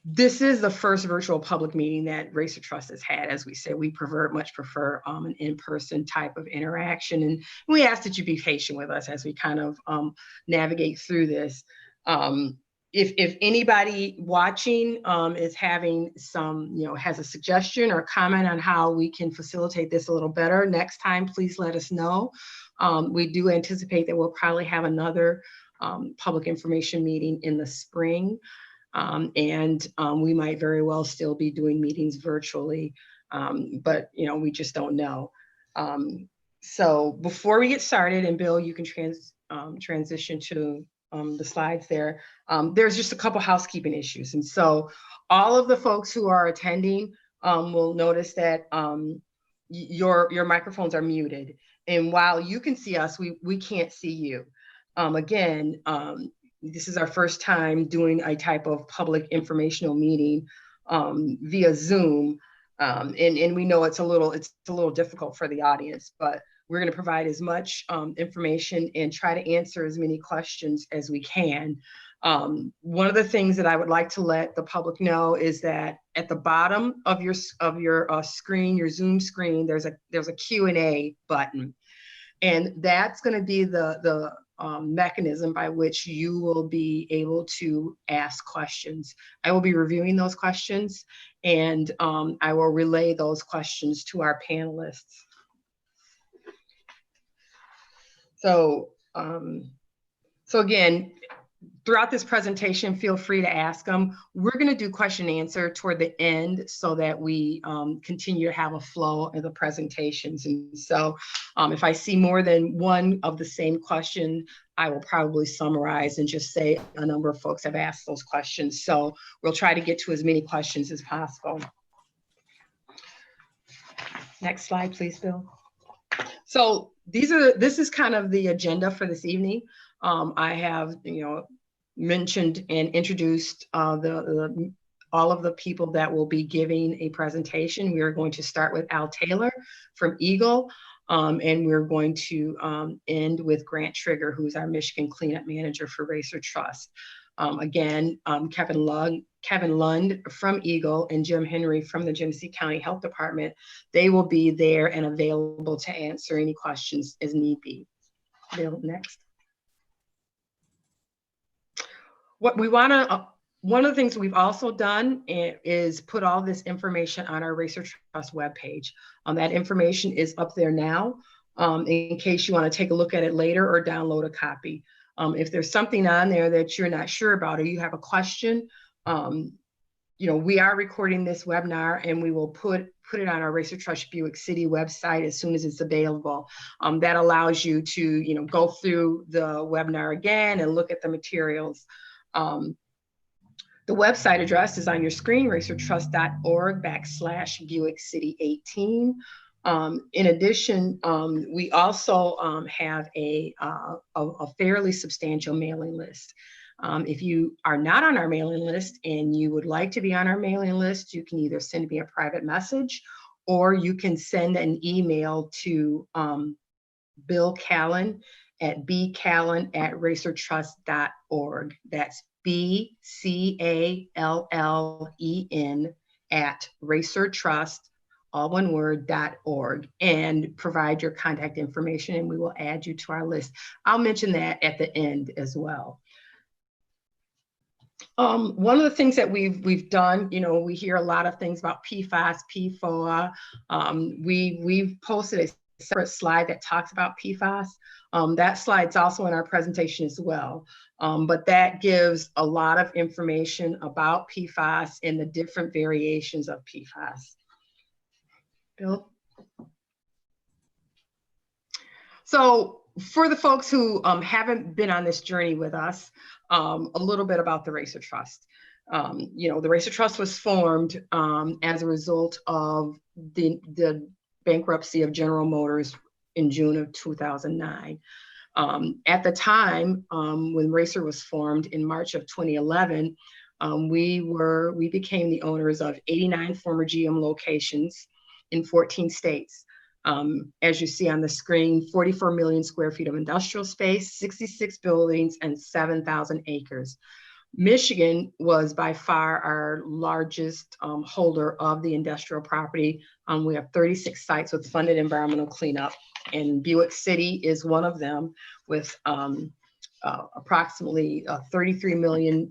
this is the first virtual public meeting that RACER Trust has had. As we say, we much prefer an in-person type of interaction. And we ask that you be patient with us as we kind of navigate through this. If anybody watching is having some, has a suggestion or comment on how we can facilitate this a little better next time, please let us know. We do anticipate that we'll probably have another public information meeting in the spring. We might very well still be doing meetings virtually, but we just don't know. So before we get started, and Bill, you can transition to the slides there. There's just a couple housekeeping issues, and so all of the folks who are attending will notice that your microphones are muted, and while you can see us, we can't see you. Again. This is our first time doing a type of public informational meeting via Zoom, and we know it's a little difficult for the audience, but we're going to provide as much information and try to answer as many questions as we can. One of the things that I would like to let the public know is that at the bottom of your screen, your Zoom screen, there's a Q&A button, and that's going to be the mechanism by which you will be able to ask questions. I will be reviewing those questions, and I will relay those questions to our panelists. So again, throughout this presentation, feel free to ask them. We're going to do question and answer toward the end so that we continue to have a flow of the presentations. And so if I see more than one of the same question, I will probably summarize and just say a number of folks have asked those questions. So we'll try to get to as many questions as possible. Next slide, please, Bill. So this is kind of the agenda for this evening. I have, mentioned and introduced all of the people that will be giving a presentation. We are going to start with Al Taylor from Eagle, and we're going to end with Grant Trigger, who's our Michigan Cleanup Manager for RACER Trust. Again, Kevin Lund from Eagle and Jim Henry from the Genesee County Health Department, they will be there and available to answer any questions as need be. Bill, next. One of the things we've also done is put all this information on our RACER Trust webpage. That information is up there now in case you want to take a look at it later or download a copy. If there's something on there that you're not sure about or you have a question, we are recording this webinar and we will put it on our RACER Trust Buick City website as soon as it's available. That allows you to, go through the webinar again and look at the materials. The website address is on your screen, racertrust.org/Buick City 18. In addition, we also have a fairly substantial mailing list. If you are not on our mailing list and you would like to be on our mailing list, you can either send me a private message or you can send an email to Bill Callen at bcallen@racertrust.org. That's BCALLEN at racertrust, all one word, .org, and provide your contact information and we will add you to our list. I'll mention that at the end as well. One of the things that we've done, we hear a lot of things about PFAS, PFOA. We've posted a separate slide that talks about PFAS. That slide's also in our presentation as well. But that gives a lot of information about PFAS and the different variations of PFAS. Bill? So for the folks who haven't been on this journey with us, a little bit about the RACER Trust. The RACER Trust was formed as a result of the bankruptcy of General Motors in June of 2009. At the time, when RACER was formed in March of 2011, we became the owners of 89 former GM locations in 14 states. As you see on the screen, 44 million square feet of industrial space, 66 buildings, and 7,000 acres. Michigan was by far our largest holder of the industrial property. We have 36 sites with funded environmental cleanup, and Buick City is one of them with approximately $33 million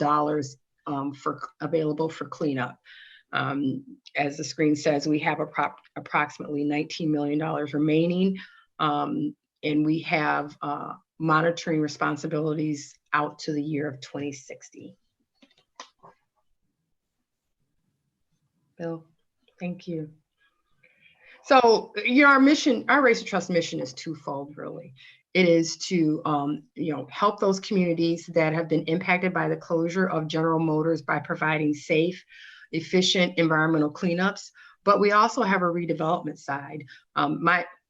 available for cleanup. As the screen says, we have approximately $19 million remaining, and we have monitoring responsibilities out to the year of 2060. Bill, thank you. So, our mission, our RACER Trust mission is twofold, really. It is to, help those communities that have been impacted by the closure of General Motors by providing safe, efficient environmental cleanups. But we also have a redevelopment side.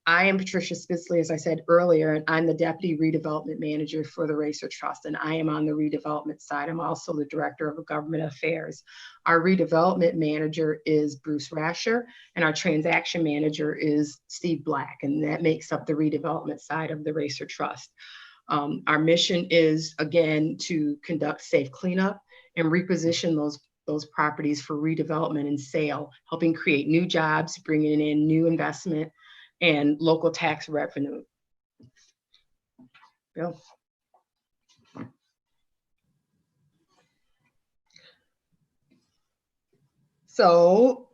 I am Patricia Spitzley, as I said earlier, and I'm the Deputy Redevelopment Manager for the RACER Trust, and I am on the redevelopment side. I'm also the Director of Government Affairs. Our redevelopment manager is Bruce Rasher, and our transaction manager is Steve Black, and that makes up the redevelopment side of the RACER Trust. Our mission is, again, to conduct safe cleanup and reposition those properties for redevelopment and sale, helping create new jobs, bringing in new investment, and local tax revenue. Bill. So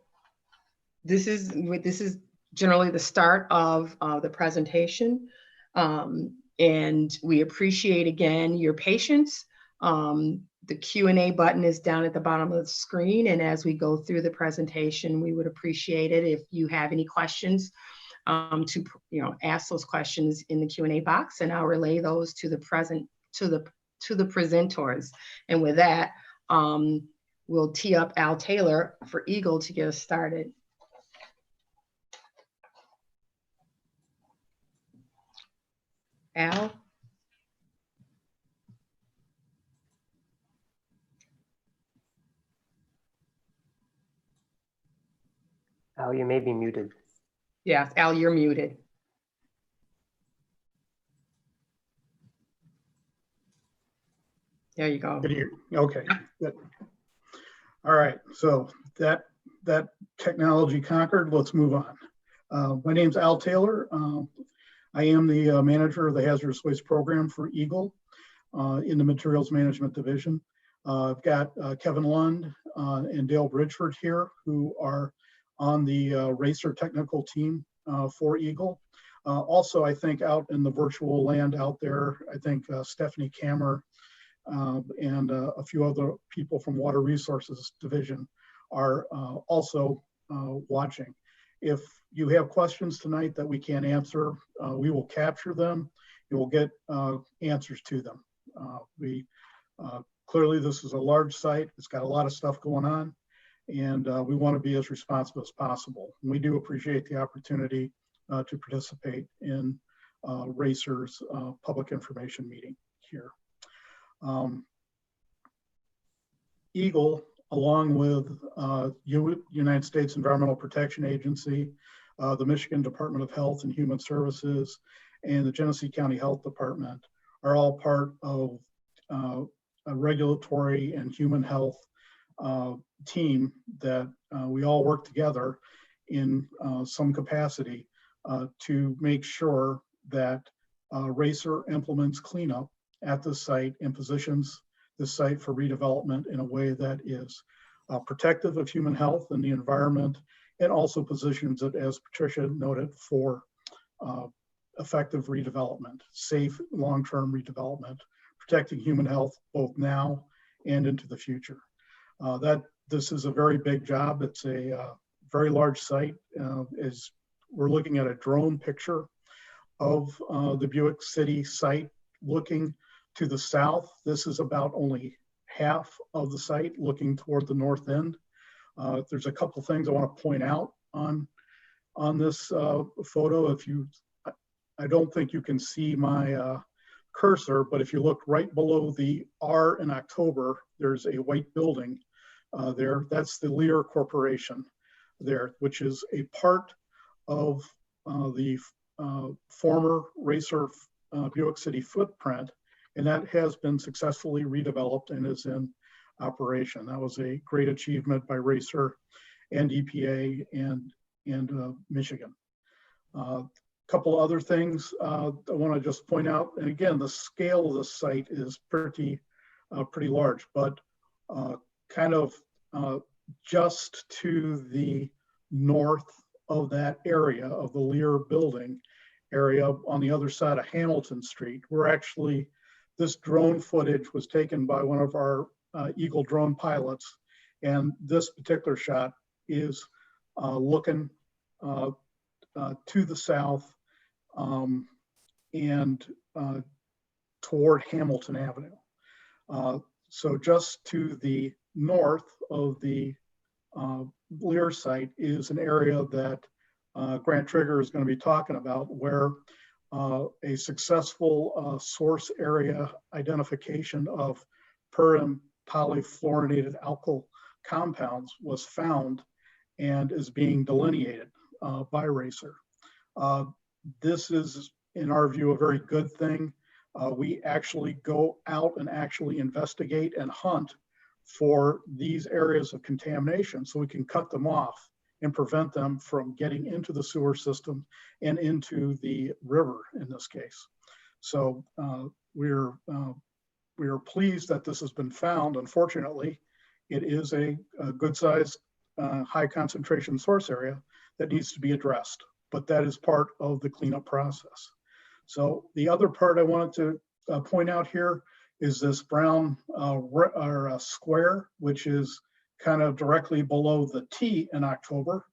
this is generally the start of the presentation, and we appreciate again your patience. The Q&A button is down at the bottom of the screen, and as we go through the presentation, we would appreciate it if you have any questions. To ask those questions in the Q&A box, and I'll relay those to the presenters. And with that, we'll tee up Al Taylor for Eagle to get us started. Al? Al, you may be muted. Yeah, Al, you're muted. There you go. Okay, good. All right, so that technology conquered, let's move on. My name's Al Taylor. I am the manager of the Hazardous Waste Program for Eagle in the Materials Management Division. I've got Kevin Lund and Dale Bridgeford here, who are on the RACER technical team for Eagle. Also, I think out in the virtual land out there, I think Stephanie Kammer and a few other people from Water Resources Division are also watching. If you have questions tonight that we can't answer, we will capture them. You will get answers to them. Clearly, this is a large site. It's got a lot of stuff going on, and we want to be as responsible as possible. And we do appreciate the opportunity to participate in RACER's public information meeting here. Eagle, along with United States Environmental Protection Agency, the Michigan Department of Health and Human Services, and the Genesee County Health Department are all part of a regulatory and human health team that we all work together in some capacity to make sure that RACER implements cleanup at the site and positions the site for redevelopment in a way that is protective of human health and the environment, and also positions it, as Patricia noted, for effective redevelopment, safe long-term redevelopment, protecting human health both now and into the future. This is a very big job. It's a very large site. As we're looking at a drone picture of the Buick City site looking to the south. This is about only half of the site looking toward the north end. There's a couple things I want to point out on this photo. I don't think you can see my cursor, but if you look right below the R in October, there's a white building there. That's the Lear Corporation there, which is a part of the former RACER Buick City footprint, and that has been successfully redeveloped and is in operation. That was a great achievement by RACER and EPA and Michigan. Couple other things I want to just point out, and again, the scale of the site is pretty large, but kind of just to the north of that area of the Lear building area on the other side of Hamilton Street. We're actually, this drone footage was taken by one of our Eagle drone pilots, and this particular shot is looking to the south and toward Hamilton Avenue. So just to the north of the Lear site is an area that Grant Trigger is going to be talking about, where a successful source area identification of per polyfluorinated alkyl compounds was found and is being delineated by RACER. This is, in our view, a very good thing. We actually go out and actually investigate and hunt for these areas of contamination so we can cut them off and prevent them from getting into the sewer system and into the river in this case. So we are pleased that this has been found. Unfortunately, it is a good sized high concentration source area that needs to be addressed, but that is part of the cleanup process. So the other part I wanted to point out here is this brown square, which is kind of directly below the T in October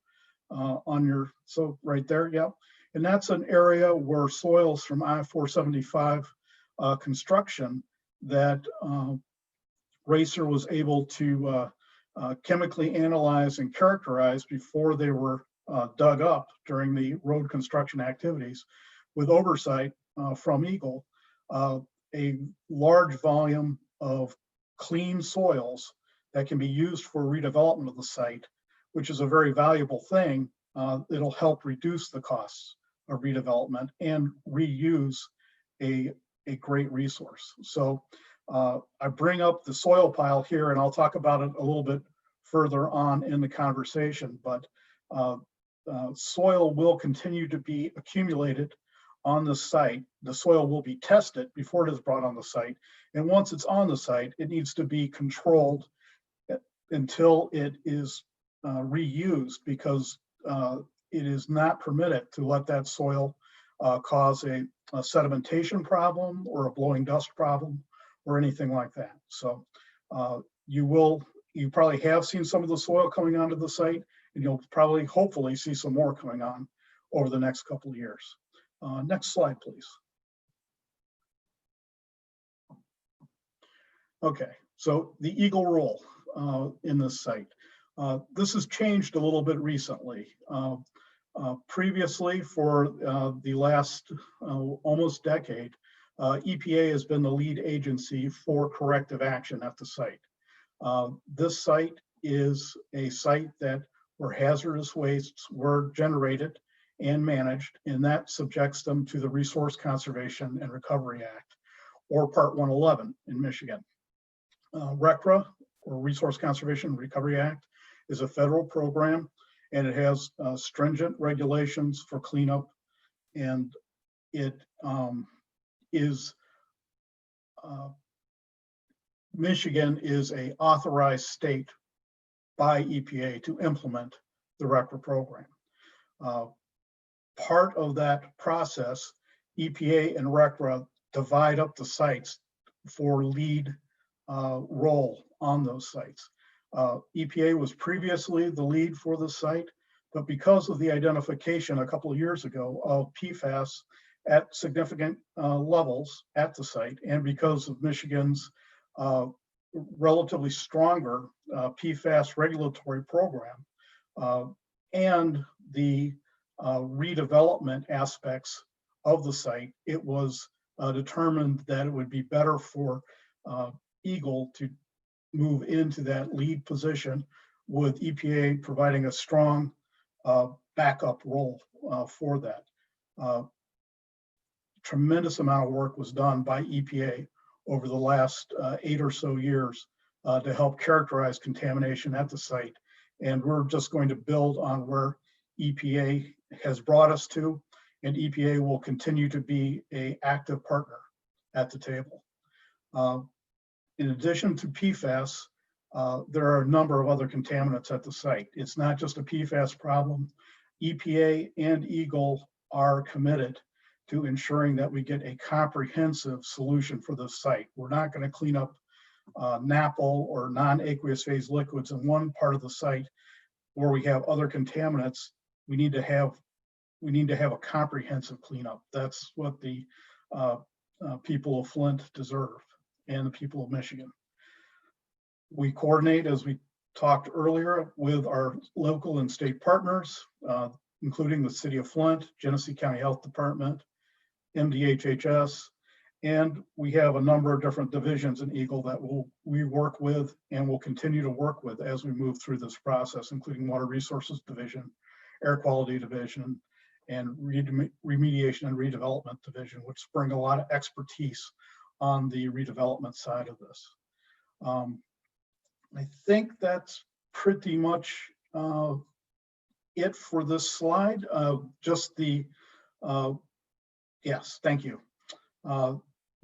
on your, so right there, yeah. And that's an area where soils from I-475 construction that RACER was able to chemically analyze and characterize before they were dug up during the road construction activities with oversight from Eagle. A large volume of clean soils that can be used for redevelopment of the site, which is a very valuable thing. It'll help reduce the costs of redevelopment and reuse a great resource. So I bring up the soil pile here, and I'll talk about it a little bit further on in the conversation, but soil will continue to be accumulated on the site. The soil will be tested before it is brought on the site. And once it's on the site, it needs to be controlled until it is reused, because it is not permitted to let that soil cause a sedimentation problem or a blowing dust problem or anything like that. So you probably have seen some of the soil coming onto the site, and you'll probably, hopefully, see some more coming on over the next couple of years. Next slide, please. Okay, so the Eagle role in this site. This has changed a little bit recently. Previously, for the last almost decade, EPA has been the lead agency for corrective action at the site. This site is a site where hazardous wastes were generated and managed, and that subjects them to the Resource Conservation and Recovery Act, or Part 111 in Michigan. RCRA, or Resource Conservation and Recovery Act, is a federal program, and it has stringent regulations for cleanup, and it Michigan is an authorized state by EPA to implement the RCRA program. Part of that process, EPA and RCRA divide up the sites for lead role on those sites. EPA was previously the lead for the site, but because of the identification a couple of years ago of PFAS at significant levels at the site, and because of Michigan's relatively stronger PFAS regulatory program and the redevelopment aspects of the site, it was determined that it would be better for Eagle to move into that lead position, with EPA providing a strong backup role for that. Tremendous amount of work was done by EPA over the last 8 or so years to help characterize contamination at the site. And we're just going to build on where EPA has brought us to, and EPA will continue to be an active partner at the table. In addition to PFAS, there are a number of other contaminants at the site. It's not just a PFAS problem. EPA and Eagle are committed to ensuring that we get a comprehensive solution for this site. We're not going to clean up NAPL or non-aqueous phase liquids in one part of the site where we have other contaminants. We need to have a comprehensive cleanup. That's what the people of Flint deserve, and the people of Michigan. We coordinate, as we talked earlier, with our local and state partners, including the City of Flint, Genesee County Health Department, MDHHS, and we have a number of different divisions in Eagle that we work with and will continue to work with as we move through this process, including Water Resources Division, Air Quality Division, and Remediation and Redevelopment Division, which bring a lot of expertise on the redevelopment side of this. I think that's pretty much it for this slide. Yes, thank you.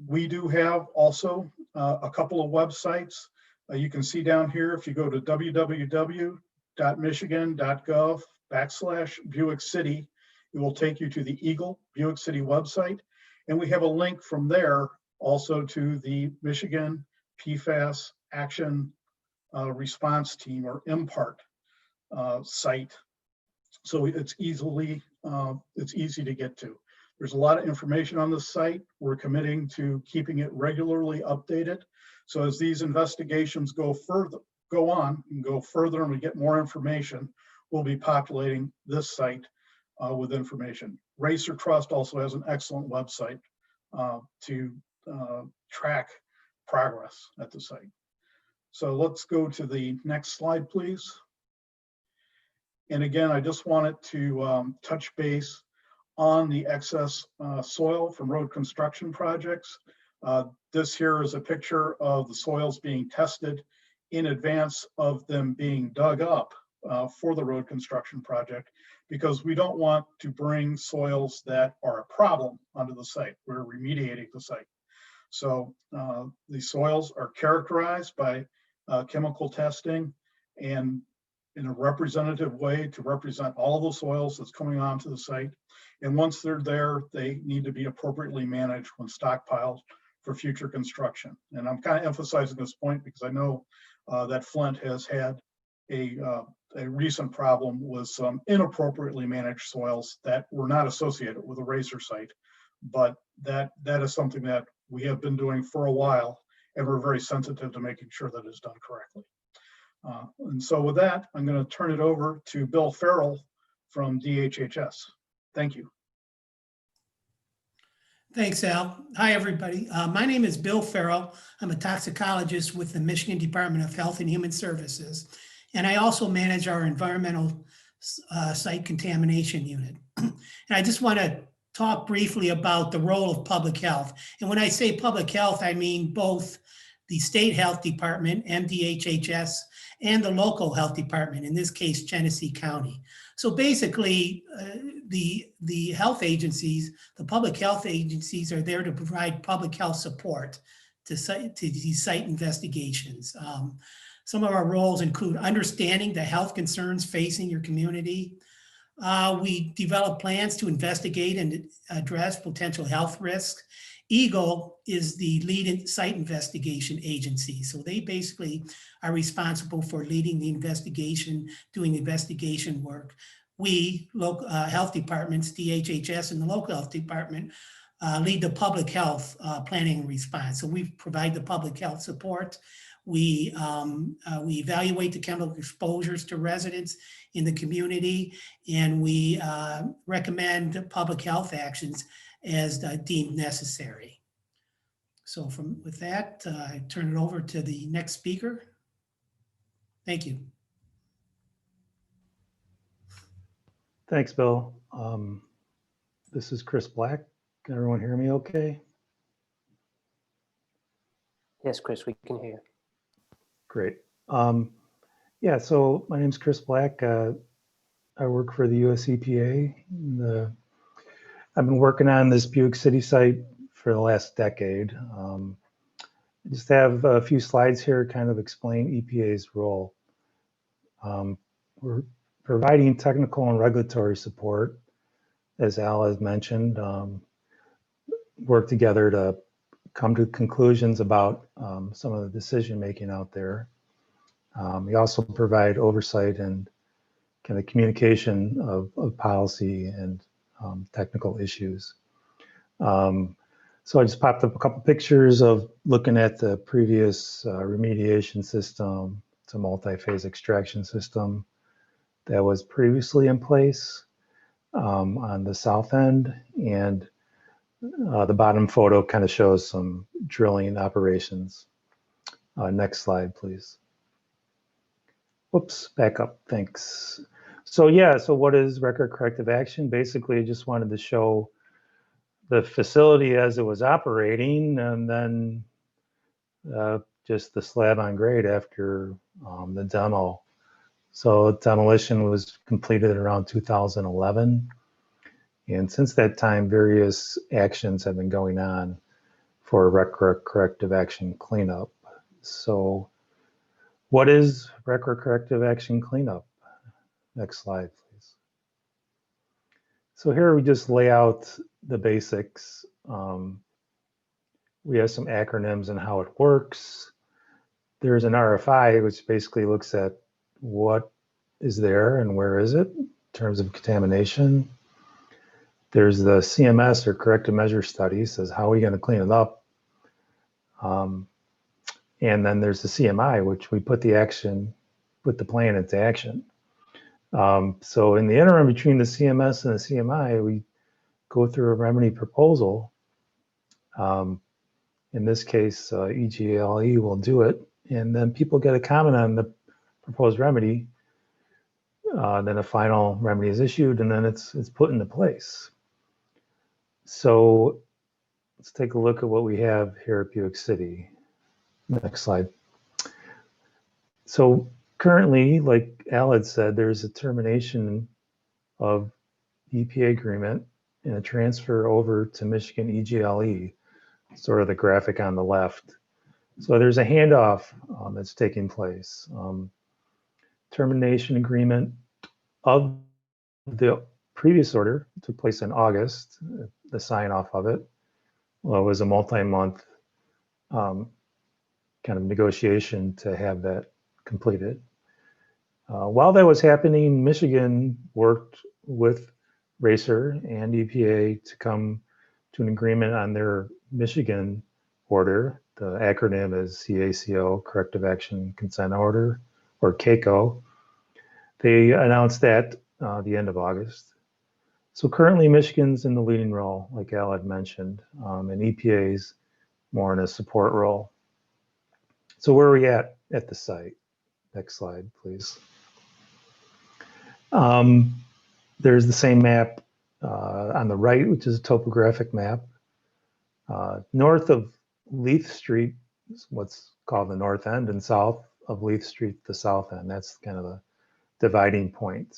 We do have also a couple of websites. You can see down here, if you go to www.michigan.gov/Buick City, it will take you to the Eagle Buick City website. And we have a link from there also to the Michigan PFAS Action Response Team, or MPART site. So it's easy to get to. There's a lot of information on this site. We're committing to keeping it regularly updated. So as these investigations go on further and we get more information, we'll be populating this site with information. RACER Trust also has an excellent website to track progress at the site. So let's go to the next slide, please. And again, I just wanted to touch base on the excess soil from road construction projects. This here is a picture of the soils being tested in advance of them being dug up for the road construction project, because we don't want to bring soils that are a problem onto the site. We're remediating the site. So the soils are characterized by chemical testing and in a representative way to represent all the soils that's coming onto the site. And once they're there, they need to be appropriately managed when stockpiled for future construction. And I'm kind of emphasizing this point because I know that Flint has had a recent problem with some inappropriately managed soils that were not associated with a RACER site. But that is something that we have been doing for a while, and we're very sensitive to making sure that it's done correctly. And so with that, I'm going to turn it over to Bill Farrell from DHHS. Thank you. Thanks, Al. Hi, everybody. My name is Bill Farrell. I'm a toxicologist with the Michigan Department of Health and Human Services, and I also manage our environmental site contamination unit. And I just want to talk briefly about the role of public health. And when I say public health, I mean both the state health department, MDHHS, and the local health department, in this case, Genesee County. So basically, the health agencies, the public health agencies, are there to provide public health support to these site investigations. Some of our roles include understanding the health concerns facing your community. We develop plans to investigate and address potential health risks. Eagle is the lead site investigation agency. So they basically are responsible for leading the investigation, doing investigation work. We, local health departments, DHHS and the local health department, lead the public health planning and response. So we provide the public health support. We evaluate the chemical exposures to residents in the community, and we recommend public health actions as deemed necessary. So with that, I turn it over to the next speaker. Thank you. Thanks, Bill. This is Chris Black. Can everyone hear me okay? Yes, Chris, we can hear you. Great. Yeah, so my name's Chris Black. I work for the US EPA. I've been working on this Buick City site for the last decade. I just have a few slides here kind of explain EPA's role. We're providing technical and regulatory support, as Al has mentioned, work together to come to conclusions about some of the decision making out there. We also provide oversight and kind of communication of policy and technical issues. So I just popped up a couple pictures of looking at the previous remediation system. It's a multi-phase extraction system that was previously in place on the south end. And the bottom photo kind of shows some drilling operations. Next slide, please. Whoops, back up, thanks. So yeah, so what is record corrective action? Basically, I just wanted to show the facility as it was operating, and then just the slab on grade after the demo. So demolition was completed around 2011. And since that time, various actions have been going on for record corrective action cleanup. So what is record corrective action cleanup? Next slide, please. So here we just lay out the basics. We have some acronyms and how it works. There's an RFI, which basically looks at what is there and where is it in terms of contamination. There's the CMS or corrective measure study, says how are we going to clean it up? And then there's the CMI, which we put the plan into action. So in the interim between the CMS and the CMI, we go through a remedy proposal. In this case, EGLE will do it, and then people get a comment on the proposed remedy. Then a final remedy is issued, and then it's put into place. So let's take a look at what we have here at Buick City. Next slide. So currently, like Al had said, there's a termination of the EPA agreement and a transfer over to Michigan EGLE, sort of the graphic on the left. So there's a handoff that's taking place. Termination agreement of the previous order took place in August. The sign off of it was a multi-month kind of negotiation to have that completed. While that was happening, Michigan worked with RACER and EPA to come to an agreement on their Michigan order. The acronym is CACO, Corrective Action Consent Order, or CACO. They announced that the end of August. So currently Michigan's in the leading role, like Al had mentioned, and EPA's more in a support role. So where are we at the site? Next slide, please. There's the same map on the right, which is a topographic map. North of Leith Street is what's called the north end, and south of Leith Street, the south end. That's kind of the dividing point.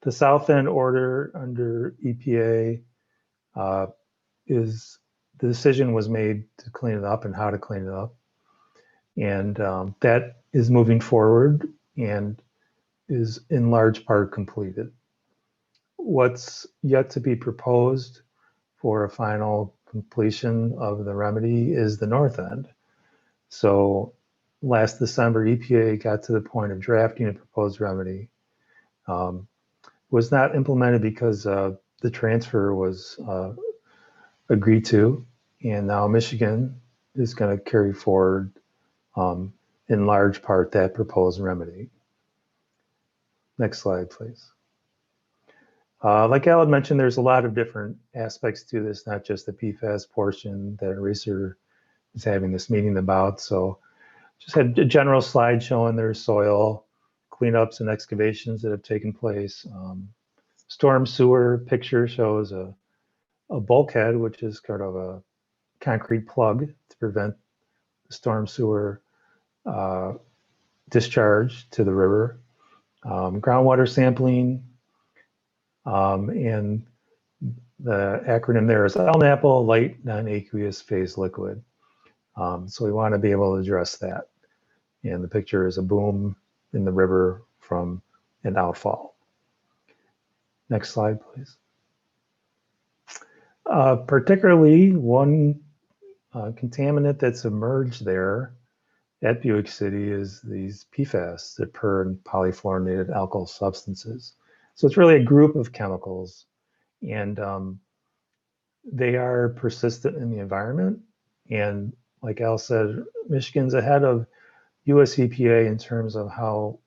The south end order under EPA is the decision was made to clean it up and how to clean it up. And that is moving forward and is in large part completed. What's yet to be proposed for a final completion of the remedy is the north end. So last December, EPA got to the point of drafting a proposed remedy. Was not implemented because the transfer was agreed to, and now Michigan is going to carry forward in large part that proposed remedy. Next slide, please. Like Al had mentioned, there's a lot of different aspects to this, not just the PFAS portion that RACER is having this meeting about. So just had a general slide showing their soil cleanups and excavations that have taken place. Storm sewer picture shows a bulkhead, which is kind of a concrete plug to prevent the storm sewer discharge to the river, groundwater sampling, and the acronym there is LNAPL, light non-aqueous phase liquid. So we want to be able to address that. And the picture is a boom in the river from an outfall. Next slide, please. Particularly one contaminant that's emerged there at Buick City is these PFAS, the per and polyfluorinated alkyl substances. So it's really a group of chemicals, and they are persistent in the environment. And like Al said, Michigan's ahead of US EPA in terms of how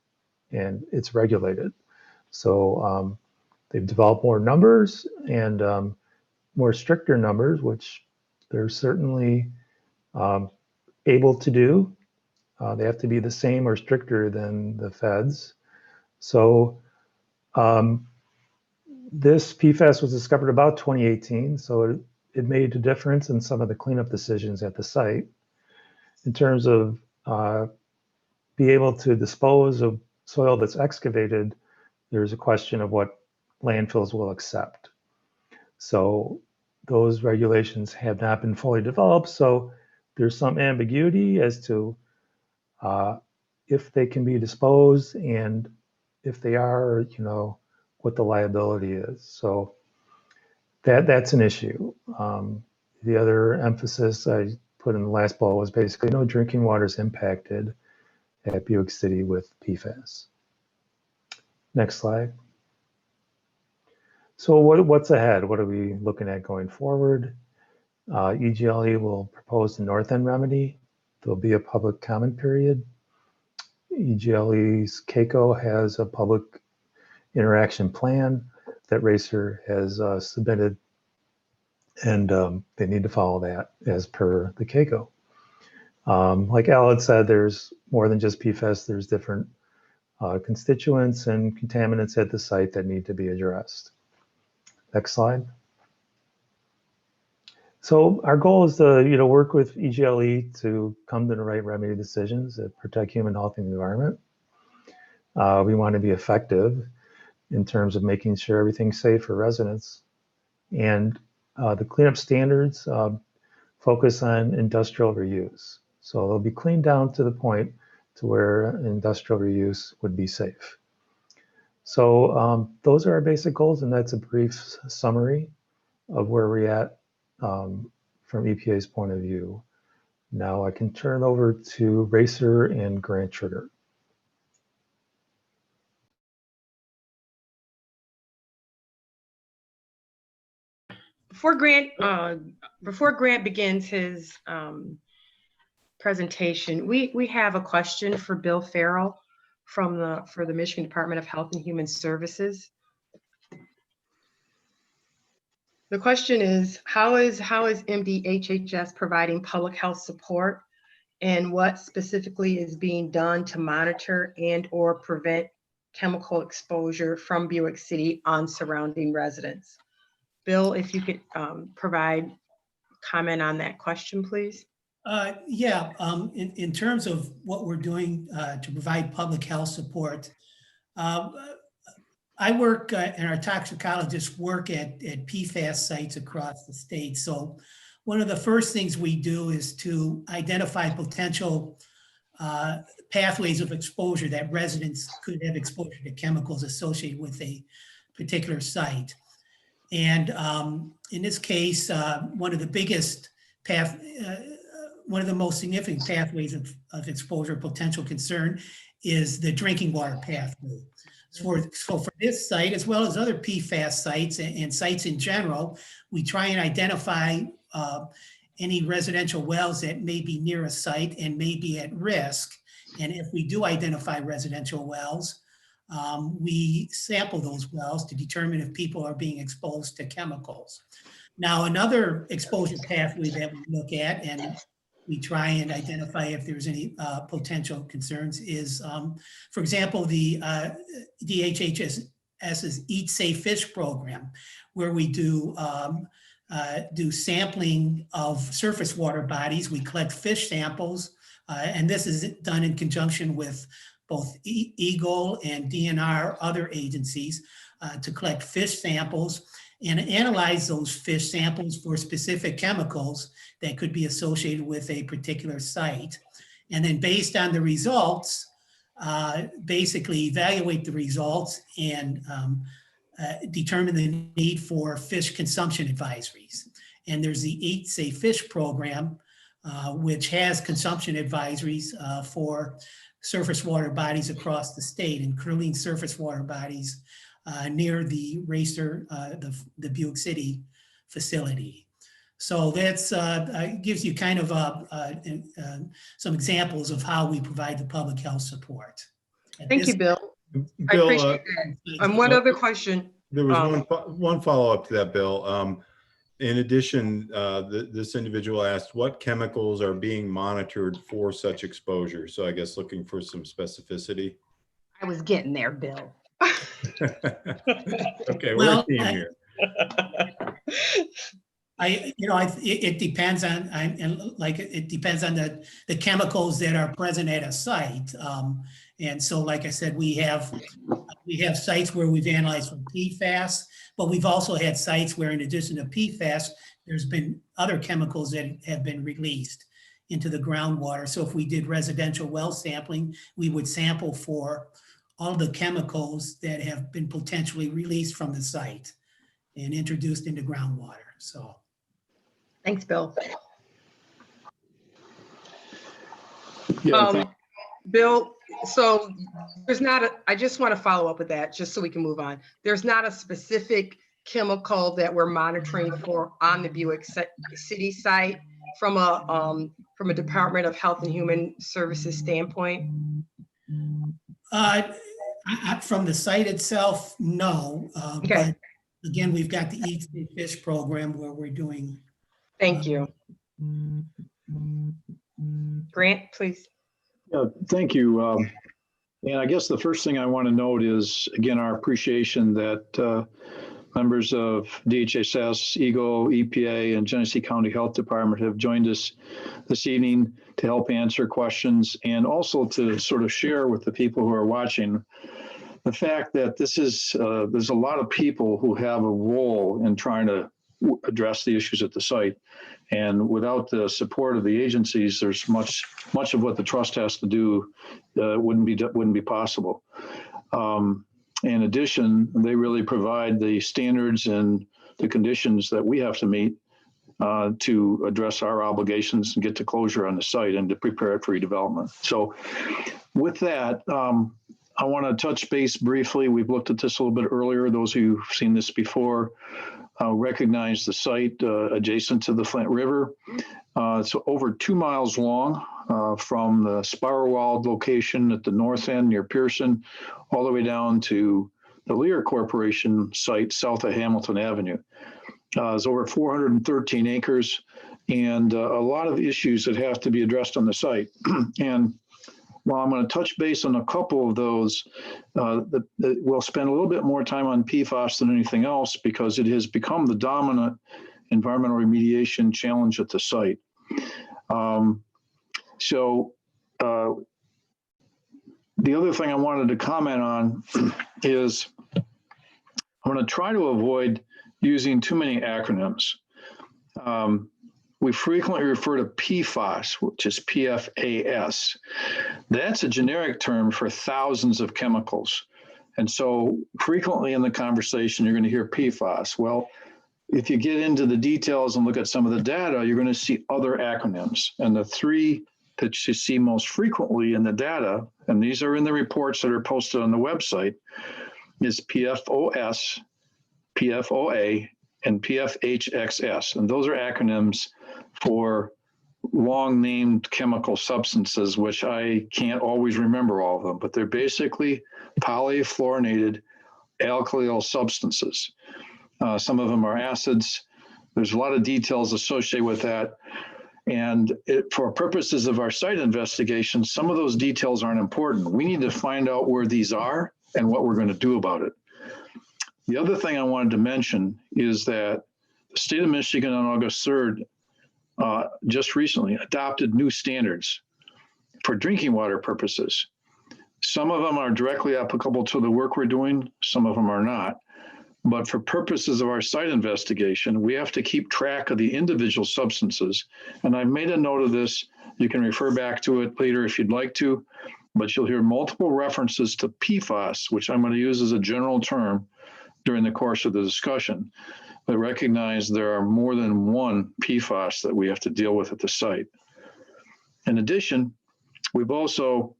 and it's regulated. So they've developed more numbers and more stricter numbers, which they're certainly able to do. They have to be the same or stricter than the feds. So this PFAS was discovered about 2018, so it made a difference in some of the cleanup decisions at the site. In terms of be able to dispose of soil that's excavated, there's a question of what landfills will accept. So those regulations have not been fully developed, so there's some ambiguity as to if they can be disposed, and if they are, what the liability is. So that's an issue. The other emphasis I put in the last bullet was basically no drinking water is impacted at Buick City with PFAS. Next slide. So what's ahead? What are we looking at going forward? EGLE will propose the North End remedy. There'll be a public comment period. EGLE's CAECO has a public interaction plan that RACER has submitted, and they need to follow that as per the CAECO. Like Al had said, there's more than just PFAS. There's different constituents and contaminants at the site that need to be addressed. Next slide. So our goal is to work with EGLE to come to the right remedy decisions that protect human health and the environment. We want to be effective in terms of making sure everything's safe for residents. And the cleanup standards focus on industrial reuse. So they'll be cleaned down to the point to where industrial reuse would be safe. So those are our basic goals, and that's a brief summary of where we're at from EPA's point of view. Now I can turn over to RACER and Grant Trigger. Before Grant begins his presentation, we have a question for Bill Farrell for the Michigan Department of Health and Human Services. The question is, how is MDHHS providing public health support, and what specifically is being done to monitor and or prevent chemical exposure from Buick City on surrounding residents? Bill, if you could provide comment on that question, please. In terms of what we're doing to provide public health support, I work and our toxicologists work at PFAS sites across the state. So one of the first things we do is to identify potential pathways of exposure that residents could have exposure to chemicals associated with a particular site. And in this case, one of the most significant pathways of exposure potential concern is the drinking water pathway. So for this site, as well as other PFAS sites and sites in general, we try and identify any residential wells that may be near a site and may be at risk. And if we do identify residential wells, we sample those wells to determine if people are being exposed to chemicals. Now, another exposure pathway that we look at and we try and identify if there's any potential concerns is, for example, the DHHS's Eat Safe Fish program, where we do sampling of surface water bodies. We collect fish samples, and this is done in conjunction with both Eagle and DNR, other agencies, to collect fish samples and analyze those fish samples for specific chemicals that could be associated with a particular site. And then based on the results, basically evaluate the results and determine the need for fish consumption advisories. And there's the Eat Safe Fish program, which has consumption advisories for surface water bodies across the state, including surface water bodies near the RACER, the Buick City facility. So that's gives you kind of some examples of how we provide the public health support. Thank you, Bill. I Bill, appreciate that. One other question. there was one follow-up to that, Bill. In addition, this individual asked what chemicals are being monitored for such exposure. So I guess looking for some specificity. I was getting there, Bill. Okay, we're Well, a team here. It depends on, it depends on the chemicals that are present at a site. And so, like I said, we have sites where we've analyzed for PFAS, but we've also had sites where, in addition to PFAS, there's been other chemicals that have been released into the groundwater. So if we did residential well sampling, we would sample for all the chemicals that have been potentially released from the site and introduced into groundwater. So. Thanks, Bill. Yeah, Bill, so there's not I just want to follow up with that just so we can move on. There's not a specific chemical that we're monitoring for on the Buick City site from a Department of Health and Human Services standpoint? From the site itself, no. Okay. But again, we've got the Eat Safe Fish program where we're doing. Thank you. Grant, please. yeah, thank you. And I guess the first thing I want to note is, again, our appreciation that members of DHHS, EGLE, EPA, and Genesee County Health Department have joined us this evening to help answer questions and also to sort of share with the people who are watching the fact that this is, there's a lot of people who have a role in trying to address the issues at the site. And without the support of the agencies, there's much of what the trust has to do wouldn't be possible. In addition, they really provide the standards and the conditions that we have to meet to address our obligations and get to closure on the site and to prepare it for redevelopment. So with that, I want to touch base briefly. We've looked at this a little bit earlier. Those who've seen this before recognize the site adjacent to the Flint River. It's over 2 miles long from the Spiralwald location at the north end near Pearson, all the way down to the Lear Corporation site south of Hamilton Avenue. It's over 413 acres and a lot of issues that have to be addressed on the site. And while I'm going to touch base on a couple of those, we'll spend a little bit more time on PFAS than anything else because it has become the dominant environmental remediation challenge at the site. The other thing I wanted to comment on is I'm going to try to avoid using too many acronyms. We frequently refer to PFAS, which is PFAS. That's a generic term for thousands of chemicals. And so frequently in the conversation, you're going to hear PFAS. Well, if you get into the details and look at some of the data, you're going to see other acronyms. And the three that you see most frequently in the data, and these are in the reports that are posted on the website, is PFOS, PFOA, and PFHXS. And those are acronyms for long named chemical substances, which I can't always remember all of them, but they're basically polyfluorinated alkyl substances. Some of them are acids. There's a lot of details associated with that. And for purposes of our site investigation, some of those details aren't important. We need to find out where these are and what we're going to do about it. The other thing I wanted to mention is that the state of Michigan on August 3rd, just recently adopted new standards for drinking water purposes. Some of them are directly applicable to the work we're doing, some of them are not. But for purposes of our site investigation, we have to keep track of the individual substances. And I've made a note of this. You can refer back to it later if you'd like to, but you'll hear multiple references to PFAS, which I'm going to use as a general term during the course of the discussion. But recognize there are more than one PFAS that we have to deal with at the site. In addition, we've also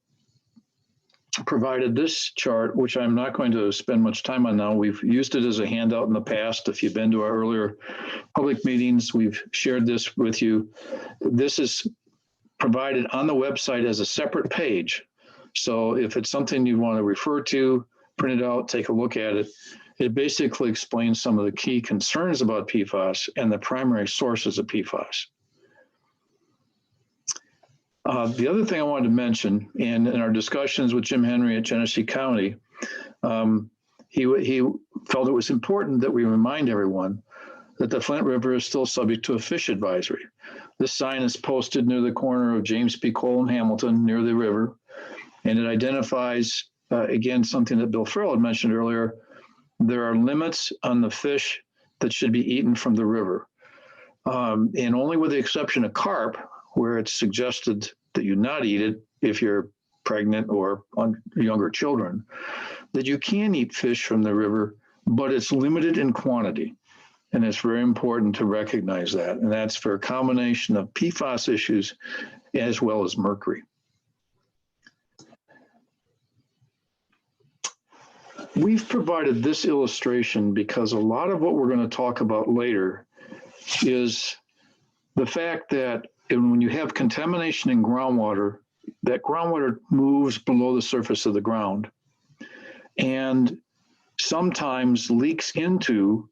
provided this chart, which I'm not going to spend much time on now. We've used it as a handout in the past. If you've been to our earlier public meetings, we've shared this with you. This is provided on the website as a separate page. So if it's something you want to refer to, print it out, take a look at it. It basically explains some of the key concerns about PFAS and the primary sources of PFAS. The other thing I wanted to mention, and in our discussions with Jim Henry at Genesee County, he felt it was important that we remind everyone that the Flint River is still subject to a fish advisory. This sign is posted near the corner of James P. Cole and Hamilton, near the river, and it identifies, again, something that Bill Farrell had mentioned earlier. There are limits on the fish that should be eaten from the river. And only with the exception of carp, where it's suggested that you not eat it if you're pregnant or on younger children, that you can eat fish from the river, but it's limited in quantity. And it's very important to recognize that. And that's for a combination of PFAS issues as well as mercury. We've provided this illustration because a lot of what we're going to talk about later is the fact that when you have contamination in groundwater, that groundwater moves below the surface of the ground and sometimes leaks into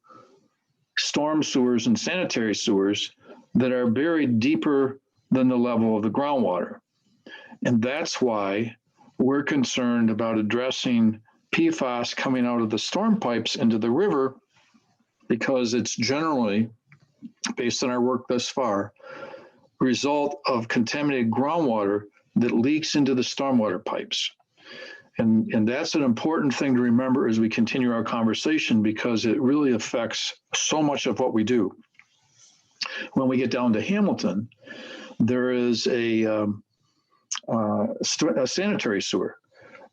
storm sewers and sanitary sewers that are buried deeper than the level of the groundwater. And that's why we're concerned about addressing PFAS coming out of the storm pipes into the river, because it's generally, based on our work thus far, result of contaminated groundwater that leaks into the stormwater pipes. And that's an important thing to remember as we continue our conversation, because it really affects so much of what we do. When we get down to Hamilton, there is a sanitary sewer.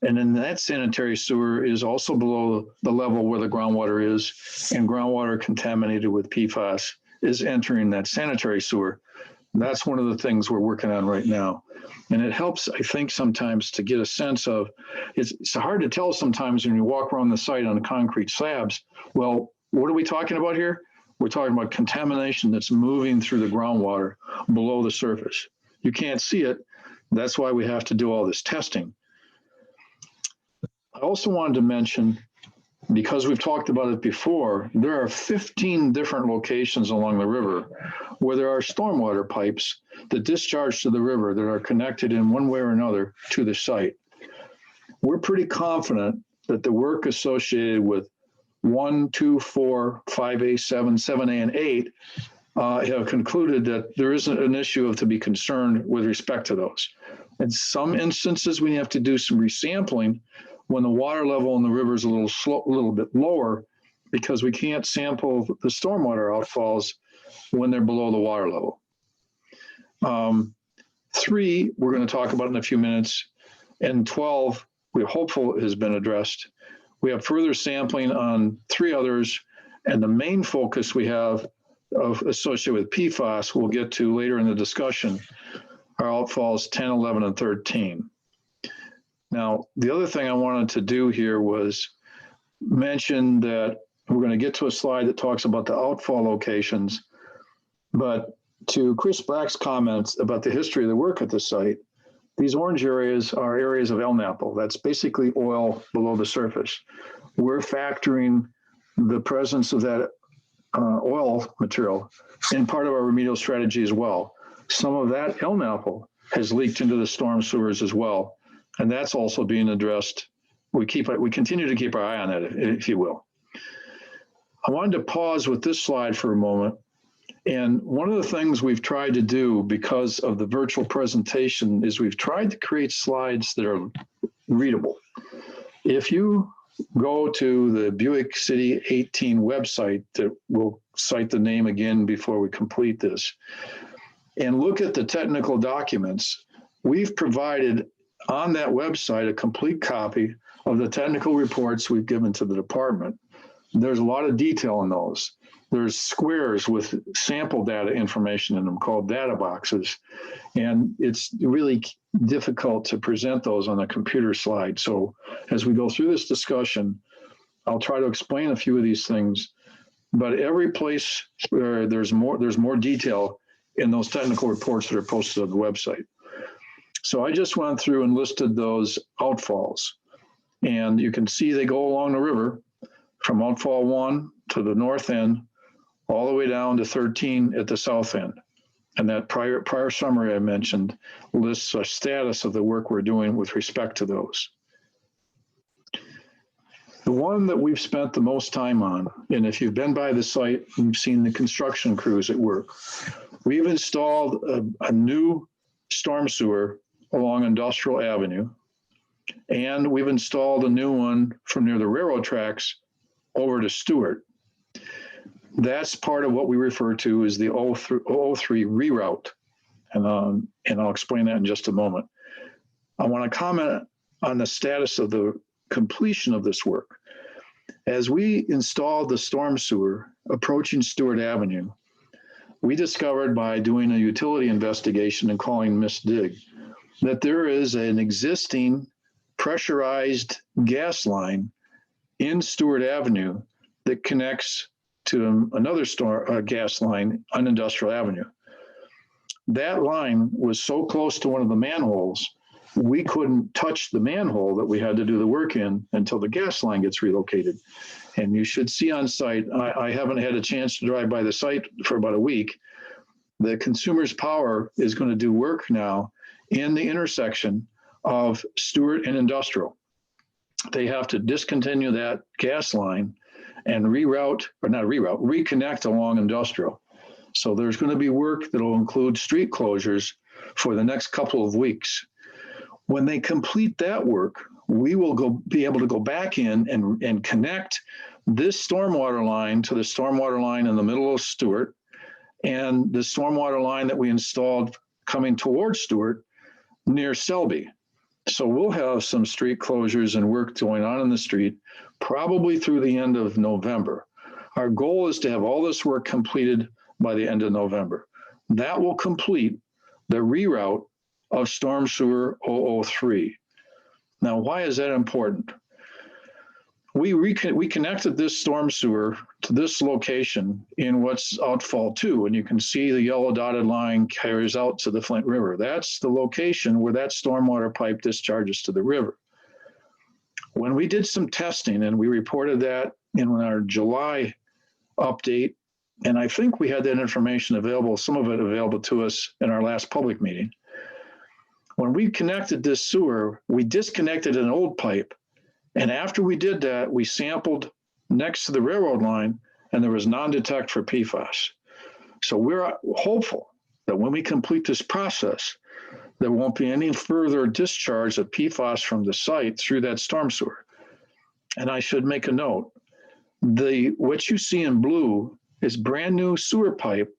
And in that sanitary sewer is also below the level where the groundwater is, and groundwater contaminated with PFAS is entering that sanitary sewer. That's one of the things we're working on right now. And it helps, I think, sometimes to get a sense of, it's hard to tell sometimes when you walk around the site on concrete slabs. Well, what are we talking about here? We're talking about contamination that's moving through the groundwater below the surface. You can't see it. That's why we have to do all this testing. I also wanted to mention, because we've talked about it before, there are 15 different locations along the river where there are stormwater pipes that discharge to the river that are connected in one way or another to the site. We're pretty confident that the work associated with 1, 2, 4, 5A, 7, 7A, and 8 have concluded that there isn't an issue to be concerned with respect to those. In some instances, we have to do some resampling when the water level in the river is a little bit lower, because we can't sample the stormwater outfalls when they're below the water level. 3, we're going to talk about in a few minutes, and 12, we're hopeful has been addressed. We have further sampling on 3 others, and the main focus we have associated with PFAS, we'll get to later in the discussion, are outfalls 10, 11, and 13. Now, the other thing I wanted to do here was mention that we're going to get to a slide that talks about the outfall locations, but to Chris Black's comments about the history of the work at the site, these orange areas are areas of LNAPL. That's basically oil below the surface. We're factoring the presence of that oil material in part of our remedial strategy as well. Some of that LNAPL has leaked into the storm sewers as well. And that's also being addressed. We continue to keep our eye on that, if you will. I wanted to pause with this slide for a moment. And one of the things we've tried to do because of the virtual presentation is we've tried to create slides that are readable. If you go to the Buick City 18 website, that we'll cite the name again before we complete this, and look at the technical documents, we've provided on that website a complete copy of the technical reports we've given to the department. There's a lot of detail in those. There's squares with sample data information in them called data boxes. And it's really difficult to present those on a computer slide. So as we go through this discussion, I'll try to explain a few of these things, but every place where there's more detail in those technical reports that are posted on the website. So I just went through and listed those outfalls. And you can see they go along the river from outfall 1 to the north end, all the way down to 13 at the south end. And that prior summary I mentioned lists a status of the work we're doing with respect to those. The one that we've spent the most time on, and if you've been by the site, you've seen the construction crews at work. We've installed a new storm sewer along Industrial Avenue, and we've installed a new one from near the railroad tracks over to Stewart. That's part of what we refer to as the 003 reroute. And I'll explain that in just a moment. I want to comment on the status of the completion of this work. As we installed the storm sewer approaching Stewart Avenue, we discovered by doing a utility investigation and calling Miss Dig that there is an existing pressurized gas line in Stewart Avenue that connects to another gas line on Industrial Avenue. That line was so close to one of the manholes, we couldn't touch the manhole that we had to do the work in until the gas line gets relocated. And you should see on site, I haven't had a chance to drive by the site for about a week. The Consumers Power is going to do work now in the intersection of Stewart and Industrial. They have to discontinue that gas line and reconnect along Industrial. So there's going to be work that will include street closures for the next couple of weeks. When they complete that work, we will be able to go back in and connect this stormwater line to the stormwater line in the middle of Stewart and the stormwater line that we installed coming towards Stewart near Selby. So we'll have some street closures and work going on in the street, probably through the end of November. Our goal is to have all this work completed by the end of November. That will complete the reroute of Storm Sewer 003. Now, why is that important? We connected this storm sewer to this location in what's outfall 2, and you can see the yellow dotted line carries out to the Flint River. That's the location where that stormwater pipe discharges to the river. When we did some testing, and we reported that in our July update, and I think we had that information available, some of it available to us in our last public meeting. When we connected this sewer, we disconnected an old pipe. And after we did that, we sampled next to the railroad line, and there was non-detect for PFAS. So we're hopeful that when we complete this process, there won't be any further discharge of PFAS from the site through that storm sewer. And I should make a note, what you see in blue is brand new sewer pipe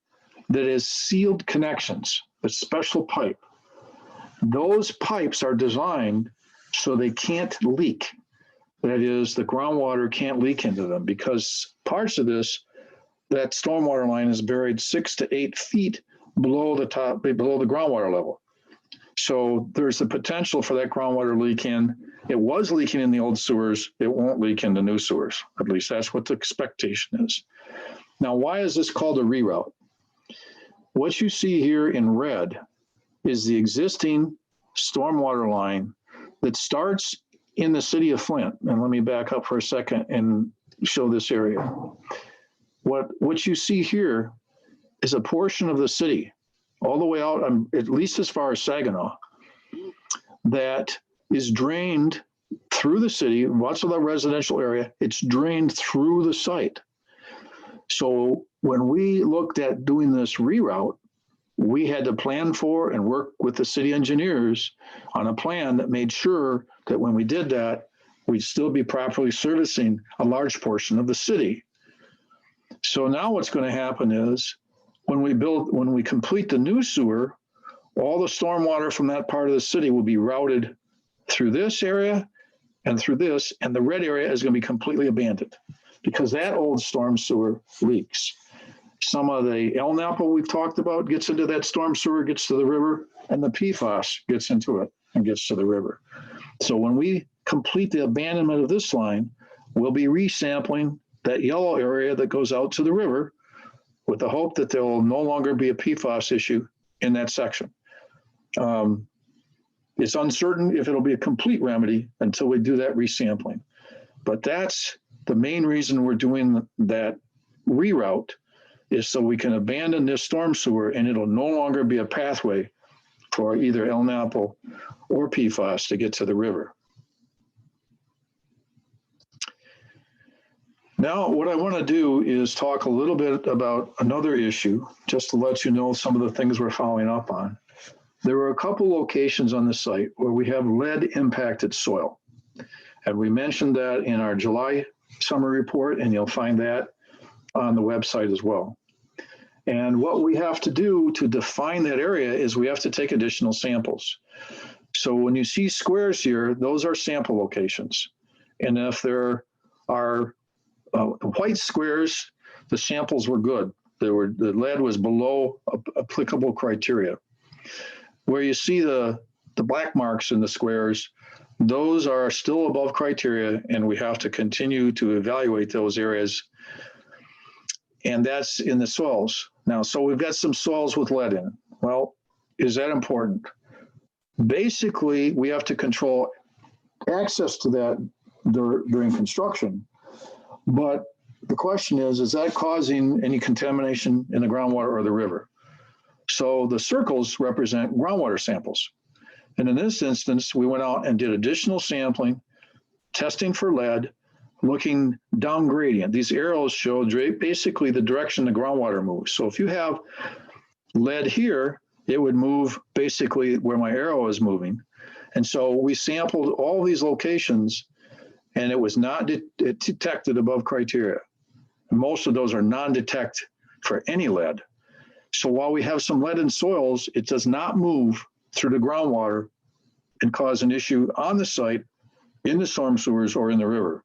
that is sealed connections, a special pipe. Those pipes are designed so they can't leak. That is, the groundwater can't leak into them, because parts of this, that stormwater line is buried 6 to 8 feet below the groundwater level. So there's the potential for that groundwater leak in. It was leaking in the old sewers. It won't leak into new sewers. At least that's what the expectation is. Now, why is this called a reroute? What you see here in red is the existing stormwater line that starts in the city of Flint. And let me back up for a second and show this area. What you see here is a portion of the city, all the way out, at least as far as Saginaw, that is drained through the city, lots of the residential area, it's drained through the site. So when we looked at doing this reroute, we had to plan for and work with the city engineers on a plan that made sure that when we did that, we'd still be properly servicing a large portion of the city. So now what's going to happen is when we complete the new sewer, all the stormwater from that part of the city will be routed through this area and through this, and the red area is going to be completely abandoned because that old storm sewer leaks. Some of the El Napo we've talked about gets into that storm sewer, gets to the river, and the PFAS gets into it and gets to the river. So when we complete the abandonment of this line, we'll be resampling that yellow area that goes out to the river with the hope that there will no longer be a PFAS issue in that section. It's uncertain if it'll be a complete remedy until we do that resampling. But that's the main reason we're doing that reroute, is so we can abandon this storm sewer and it'll no longer be a pathway for either El Napo or PFAS to get to the river. Now, what I want to do is talk a little bit about another issue, just to let you know some of the things we're following up on. There were a couple locations on the site where we have lead impacted soil. And we mentioned that in our July summer report, and you'll find that on the website as well. And what we have to do to define that area is we have to take additional samples. So when you see squares here, those are sample locations. And if there are white squares, the samples were good. The lead was below applicable criteria. Where you see the black marks in the squares, those are still above criteria, and we have to continue to evaluate those areas. And that's in the soils. Now, so we've got some soils with lead in. Well, is that important? Basically, we have to control access to that during construction. But the question is that causing any contamination in the groundwater or the river? So the circles represent groundwater samples. And in this instance, we went out and did additional sampling, testing for lead, looking down gradient. These arrows show basically the direction the groundwater moves. So if you have lead here, it would move basically where my arrow is moving. And so we sampled all these locations, and it was not detected above criteria. Most of those are non-detect for any lead. So while we have some lead in soils, it does not move through the groundwater and cause an issue on the site, in the storm sewers, or in the river.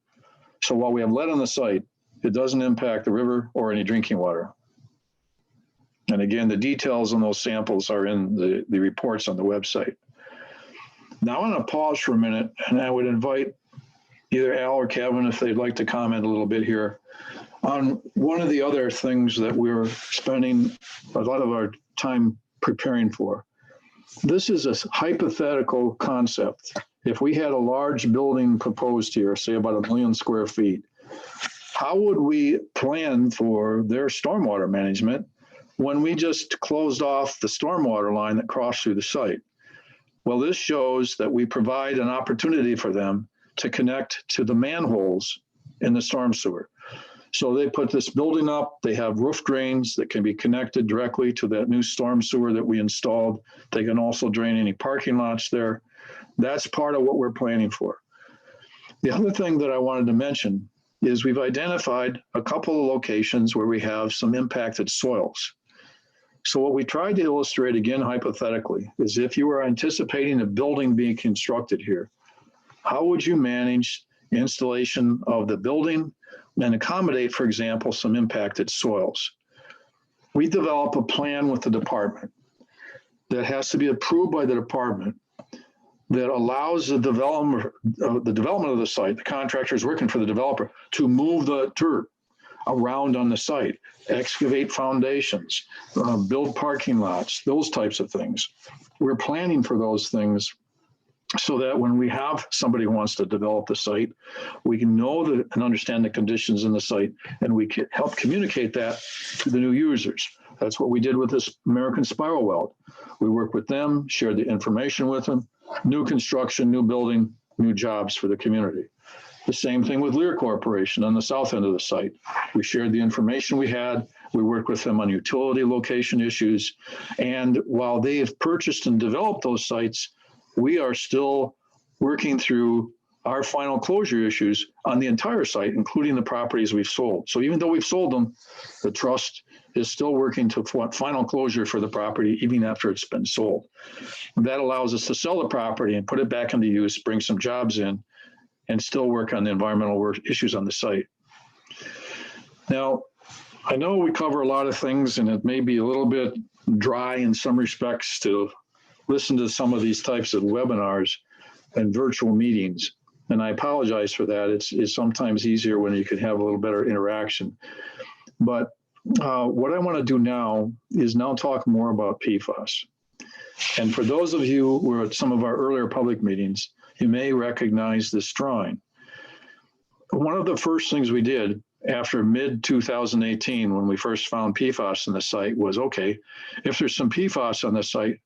So while we have lead on the site, it doesn't impact the river or any drinking water. And again, the details on those samples are in the reports on the website. Now I'm going to pause for a minute, and I would invite either Al or Kevin, if they'd like to comment a little bit here, on one of the other things that we're spending a lot of our time preparing for. This is a hypothetical concept. If we had a large building proposed here, say about 1 million square feet, how would we plan for their stormwater management when we just closed off the stormwater line that crossed through the site? Well, this shows that we provide an opportunity for them to connect to the manholes in the storm sewer. So they put this building up, they have roof drains that can be connected directly to that new storm sewer that we installed. They can also drain any parking lots there. That's part of what we're planning for. The other thing that I wanted to mention is we've identified a couple of locations where we have some impacted soils. So what we tried to illustrate, again hypothetically, is if you were anticipating a building being constructed here, how would you manage installation of the building and accommodate, for example, some impacted soils? We develop a plan with the department that has to be approved by the department that allows the development of the site, the contractors working for the developer, to move the dirt around on the site, excavate foundations, build parking lots, those types of things. We're planning for those things so that when we have somebody who wants to develop the site, we can know and understand the conditions in the site, and we can help communicate that to the new users. That's what we did with this American Spiral Weld. We worked with them, shared the information with them, new construction, new building, new jobs for the community. The same thing with Lear Corporation on the south end of the site. We shared the information we had, We worked with them on utility location issues. And while they have purchased and developed those sites, we are still working through our final closure issues on the entire site, including the properties we've sold. So even though we've sold them, the trust is still working to final closure for the property, even after it's been sold. That allows us to sell the property and put it back into use, bring some jobs in, and still work on the environmental issues on the site. Now, I know we cover a lot of things, and it may be a little bit dry in some respects to listen to some of these types of webinars and virtual meetings. And I apologize for that. It's sometimes easier when you can have a little better interaction. But what I want to do now is talk more about PFAS. And for those of you who were at some of our earlier public meetings, you may recognize this drawing. One of the first things we did after mid-2018, when we first found PFAS on the site, was, okay, if there's some PFAS on the site,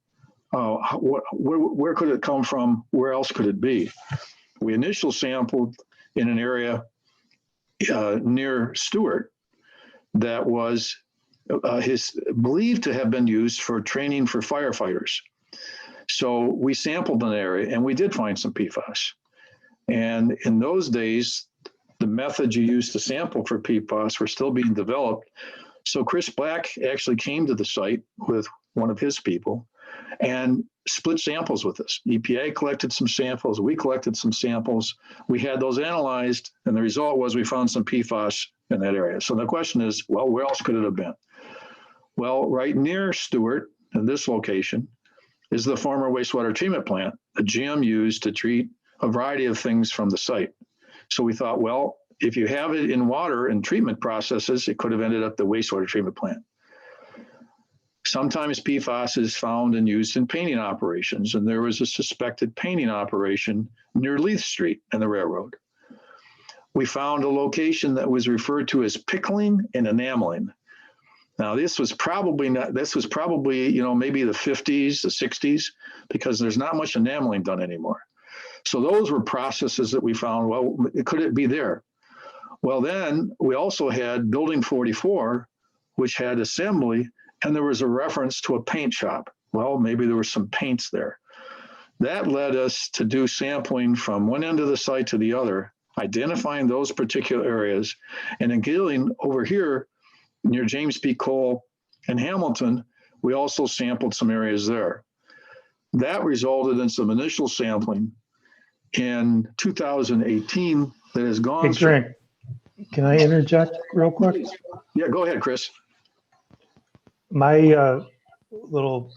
where could it come from? Where else could it be? We initially sampled in an area near Stewart that was believed to have been used for training for firefighters. So we sampled an area and we did find some PFAS. And in those days, the methods you used to sample for PFAS were still being developed. So Chris Black actually came to the site with one of his people and split samples with us. EPA collected some samples, we collected some samples, we had those analyzed, and the result was we found some PFAS in that area. So the question is, well, where else could it have been? Well, right near Stewart, in this location, is the former wastewater treatment plant that GM used to treat a variety of things from the site. So we thought, well, if you have it in water and treatment processes, it could have ended up the wastewater treatment plant. Sometimes PFAS is found and used in painting operations, and there was a suspected painting operation near Leith Street and the railroad. We found a location that was referred to as pickling and enameling. Now, this was probably, maybe the 50s, the 60s, because there's not much enameling done anymore. So those were processes that we found, well, could it be there? Well, then we also had Building 44, which had assembly, and there was a reference to a paint shop. Well, maybe there were some paints there. That led us to do sampling from one end of the site to the other, identifying those particular areas. And in Gilling, over here, near James P. Cole and Hamilton, we also sampled some areas there. That resulted in some initial sampling in 2018 that has gone. Hey, Grant, can I interject real quick? Yeah, go ahead, Chris. My little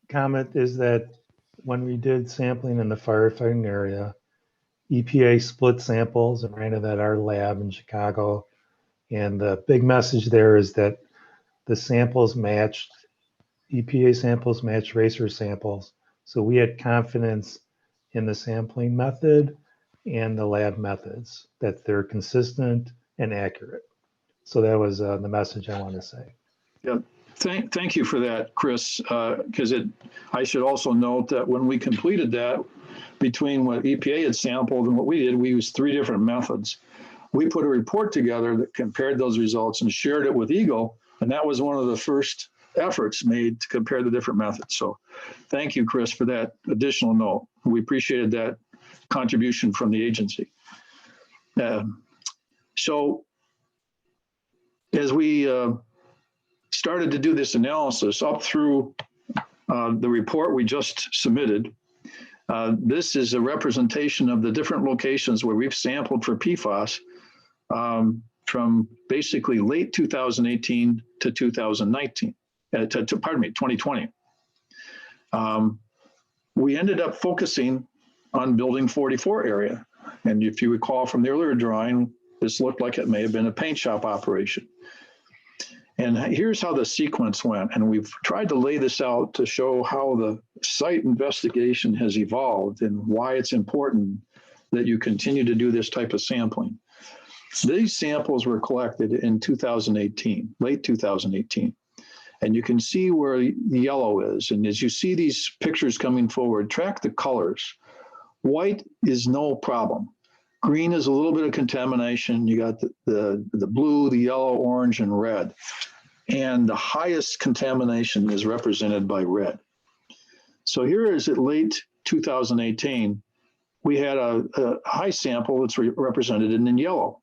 comment is that when we did sampling in the firefighting area, EPA split samples and ran it at our lab in Chicago. And the big message there is that the samples matched, EPA samples matched RACER samples. So we had confidence in the sampling method and the lab methods, that they're consistent and accurate. So that was the message I want to say. Yeah. Thank you for that, Chris, because I should also note that when we completed that, between what EPA had sampled and what we did, we used 3 different methods. We put a report together that compared those results and shared it with Eagle, and that was one of the first efforts made to compare the different methods. So thank you, Chris, for that additional note. We appreciated that contribution from the agency. So as we started to do this analysis up through the report we just submitted, this is a representation of the different locations where we've sampled for PFAS from basically late 2018 to 2019, pardon me, 2020. We ended up focusing on Building 44 area. And if you recall from the earlier drawing, this looked like it may have been a paint shop operation. And here's how the sequence went. And we've tried to lay this out to show how the site investigation has evolved and why it's important that you continue to do this type of sampling. These samples were collected in 2018, late 2018. And you can see where the yellow is. And as you see these pictures coming forward, track the colors. White is no problem. Green is a little bit of contamination. You got the blue, the yellow, orange, and red. and the highest contamination is represented by red. So here is at late 2018, we had a high sample that's represented in yellow.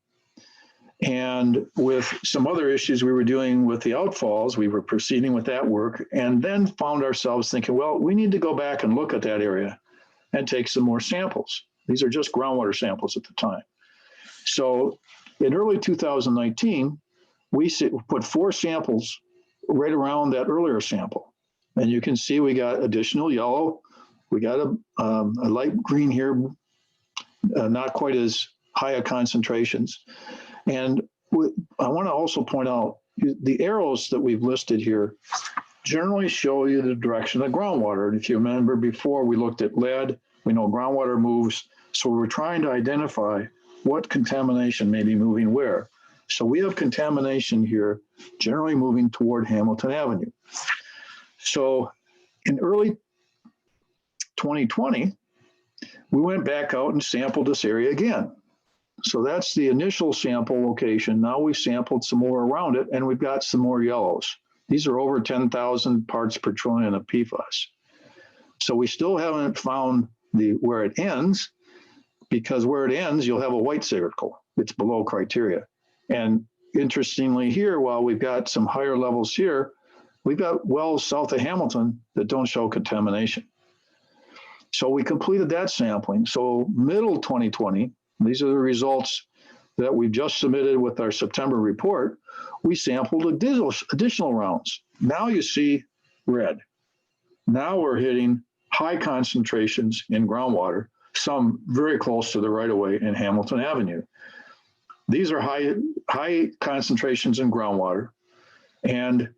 And with some other issues we were doing with the outfalls, we were proceeding with that work and then found ourselves thinking, well, we need to go back and look at that area and take some more samples. These are just groundwater samples at the time. So in early 2019, we put 4 samples right around that earlier sample. And you can see we got additional yellow. We got a light green here, not quite as high a concentrations. And I want to also point out the arrows that we've listed here generally show you the direction of groundwater. And if you remember before, we looked at lead, we know groundwater moves. So we were trying to identify what contamination may be moving where. So we have contamination here generally moving toward Hamilton Avenue. So in early 2020, we went back out and sampled this area again. So that's the initial sample location. Now we've sampled some more around it and we've got some more yellows. These are over 10,000 parts per trillion of PFAS. So we still haven't found where it ends, because where it ends, you'll have a white circle. It's below criteria. And interestingly here, while we've got some higher levels here, we've got wells south of Hamilton that don't show contamination. So we completed that sampling. So middle 2020, these are the results that we've just submitted with our September report. We sampled additional rounds. Now you see red. Now we're hitting high concentrations in groundwater, some very close to the right-of-way in Hamilton Avenue. These are high concentrations in groundwater, and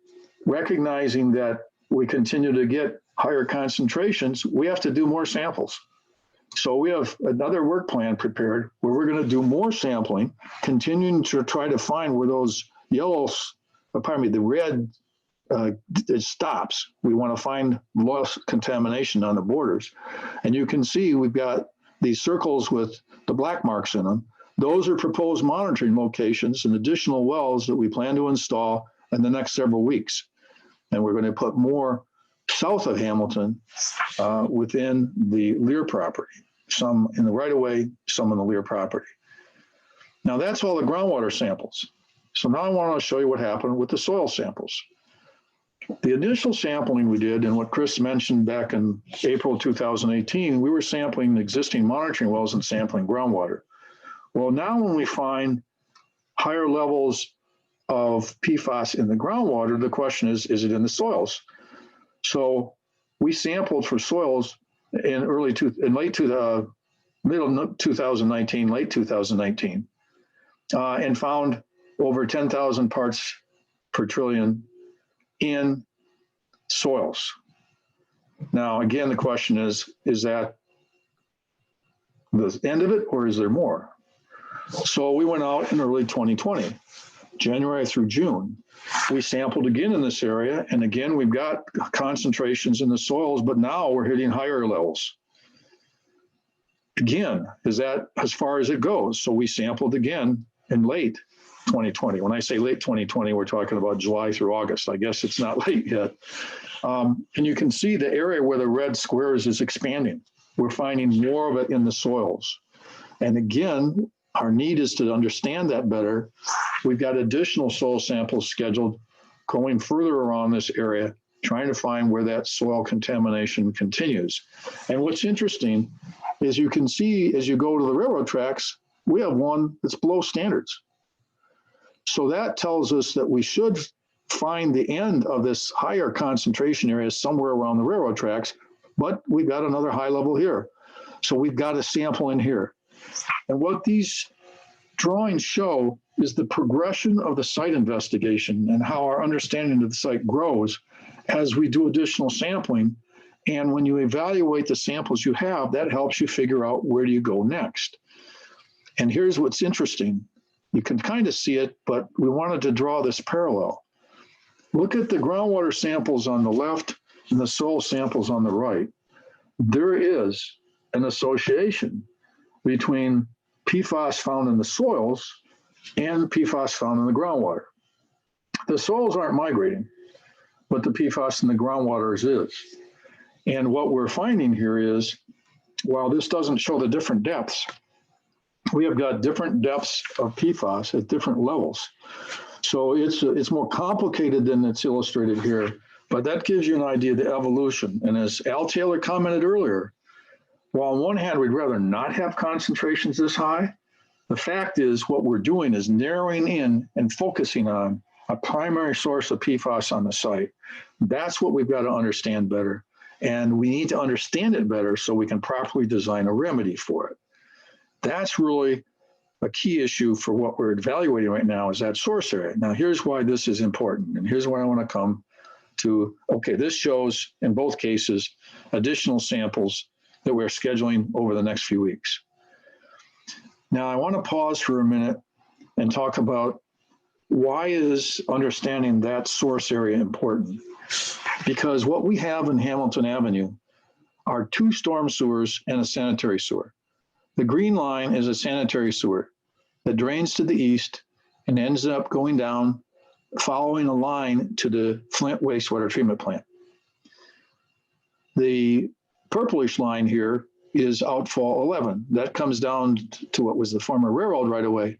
recognizing that we continue to get higher concentrations, we have to do more samples. So we have another work plan prepared where we're going to do more sampling, continuing to try to find where those yellows, the red it stops. We want to find loss contamination on the borders. And you can see we've got these circles with the black marks in them. Those are proposed monitoring locations and additional wells that we plan to install in the next several weeks. And we're going to put more south of Hamilton within the Lear property, some in the right-of-way, some in the Lear property. Now that's all the groundwater samples. So now I want to show you what happened with the soil samples. The initial sampling we did, and what Chris mentioned back in April 2018, we were sampling existing monitoring wells and sampling groundwater. Well, now when we find higher levels of PFAS in the groundwater, the question is it in the soils? So we sampled for soils in middle 2019, late 2019, and found over 10,000 parts per trillion in soils. Now, again, the question is that the end of it, or is there more? So we went out in early 2020, January through June. We sampled again in this area, and again, we've got concentrations in the soils, but now we're hitting higher levels. Again, is that as far as it goes? So we sampled again in late 2020. When I say late 2020, we're talking about July through August. I guess it's not late yet. And you can see the area where the red squares is expanding. We're finding more of it in the soils. And again, our need is to understand that better. We've got additional soil samples scheduled going further around this area, trying to find where that soil contamination continues. And what's interesting is you can see as you go to the railroad tracks, we have one that's below standards. So that tells us that we should find the end of this higher concentration area somewhere around the railroad tracks, but we've got another high level here. So we've got a sample in here. And what these drawings show is the progression of the site investigation and how our understanding of the site grows as we do additional sampling. And when you evaluate the samples you have, that helps you figure out where do you go next. And here's what's interesting. You can kind of see it, but we wanted to draw this parallel. Look at the groundwater samples on the left and the soil samples on the right. There is an association between PFAS found in the soils and PFAS found in the groundwater. The soils aren't migrating, but the PFAS in the groundwaters is. And what we're finding here is, while this doesn't show the different depths, we have got different depths of PFAS at different levels. So it's more complicated than it's illustrated here, but that gives you an idea of the evolution. And as Al Taylor commented earlier, while on one hand, we'd rather not have concentrations this high, the fact is what we're doing is narrowing in and focusing on a primary source of PFAS on the site. That's what we've got to understand better. And we need to understand it better so we can properly design a remedy for it. That's really a key issue for what we're evaluating right now, is that source area. Now, here's why this is important. And here's where I want to come to. Okay, this shows in both cases additional samples that we're scheduling over the next few weeks. Now, I want to pause for a minute and talk about why is understanding that source area important? Because what we have in Hamilton Avenue are 2 storm sewers and a sanitary sewer. The green line is a sanitary sewer that drains to the east and ends up going down, following a line to the Flint wastewater treatment plant. The purplish line here is outfall 11. That comes down to what was the former railroad right away,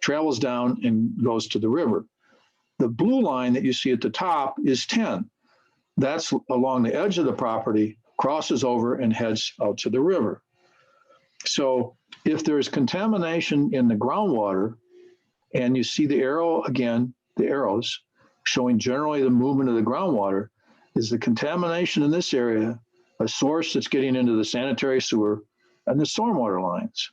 travels down and goes to the river. The blue line that you see at the top is 10. That's along the edge of the property, crosses over and heads out to the river. So if there's contamination in the groundwater, and you see the arrow again, the arrows showing generally the movement of the groundwater, is the contamination in this area a source that's getting into the sanitary sewer and the stormwater lines.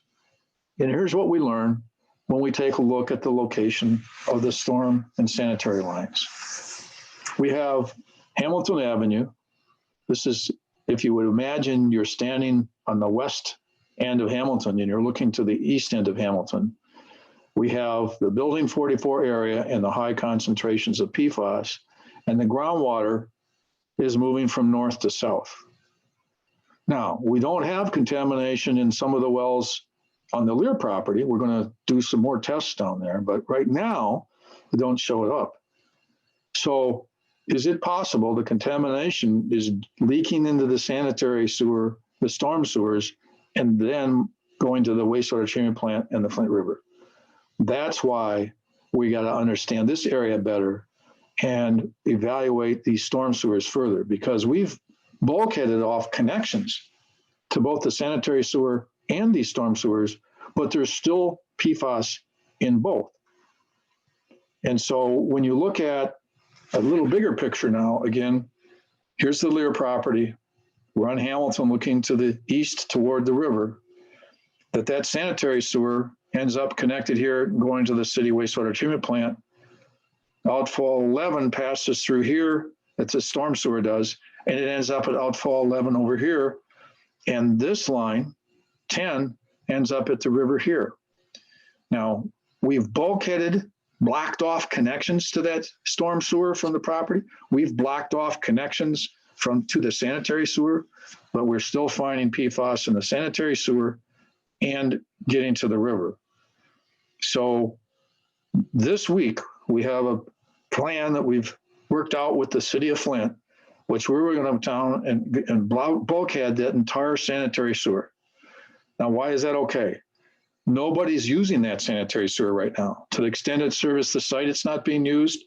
And here's what we learn when we take a look at the location of the storm and sanitary lines. We have Hamilton Avenue. This is, if you would imagine you're standing on the west end of Hamilton and you're looking to the east end of Hamilton, we have the Building 44 area and the high concentrations of PFAS, and the groundwater is moving from north to south. Now, we don't have contamination in some of the wells on the Lear property. We're going to do some more tests down there, but right now, we don't show it up. So is it possible the contamination is leaking into the sanitary sewer, the storm sewers, and then going to the wastewater treatment plant and the Flint River? That's why we got to understand this area better and evaluate these storm sewers further, because we've bulkheaded off connections to both the sanitary sewer and these storm sewers, but there's still PFAS in both. And so when you look at a little bigger picture now, again, here's the Lear property. We're on Hamilton looking to the east toward the river, that sanitary sewer ends up connected here going to the city wastewater treatment plant. Outfall 11 passes through here, that's a storm sewer does, and it ends up at outfall 11 over here. And this line, 10, ends up at the river here. Now, we've bulkheaded, blocked off connections to that storm sewer from the property. We've blocked off connections to the sanitary sewer, but we're still finding PFAS in the sanitary sewer and getting to the river. So this week, we have a plan that we've worked out with the city of Flint, which we were going to come down and bulkhead that entire sanitary sewer. Now, why is that okay? Nobody's using that sanitary sewer right now. To the extent it serviced the site, it's not being used.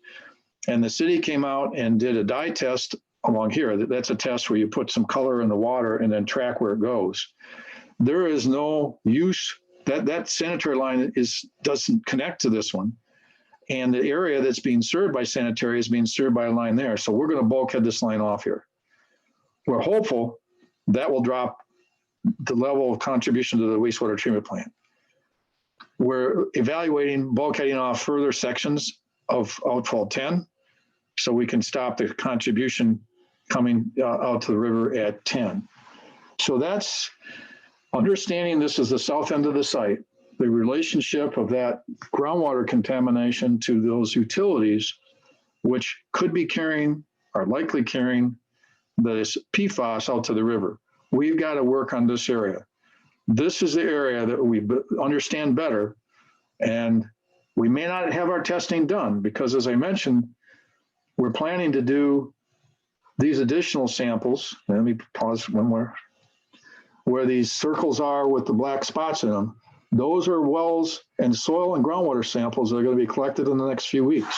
And the city came out and did a dye test along here. That's a test where you put some color in the water and then track where it goes. There is no use. That sanitary line doesn't connect to this one. And the area that's being served by sanitary is being served by a line there. So we're going to bulkhead this line off here. We're hopeful that will drop the level of contribution to the wastewater treatment plant. We're evaluating bulkheading off further sections of outfall 10 so we can stop the contribution coming out to the river at 10. So that's understanding this is the south end of the site, the relationship of that groundwater contamination to those utilities, which could be carrying, or likely carrying, this PFAS out to the river. We've got to work on this area. This is the area that we understand better, and we may not have our testing done because, as I mentioned, we're planning to do these additional samples. Let me pause one more. Where these circles are with the black spots in them, those are wells and soil and groundwater samples that are going to be collected in the next few weeks.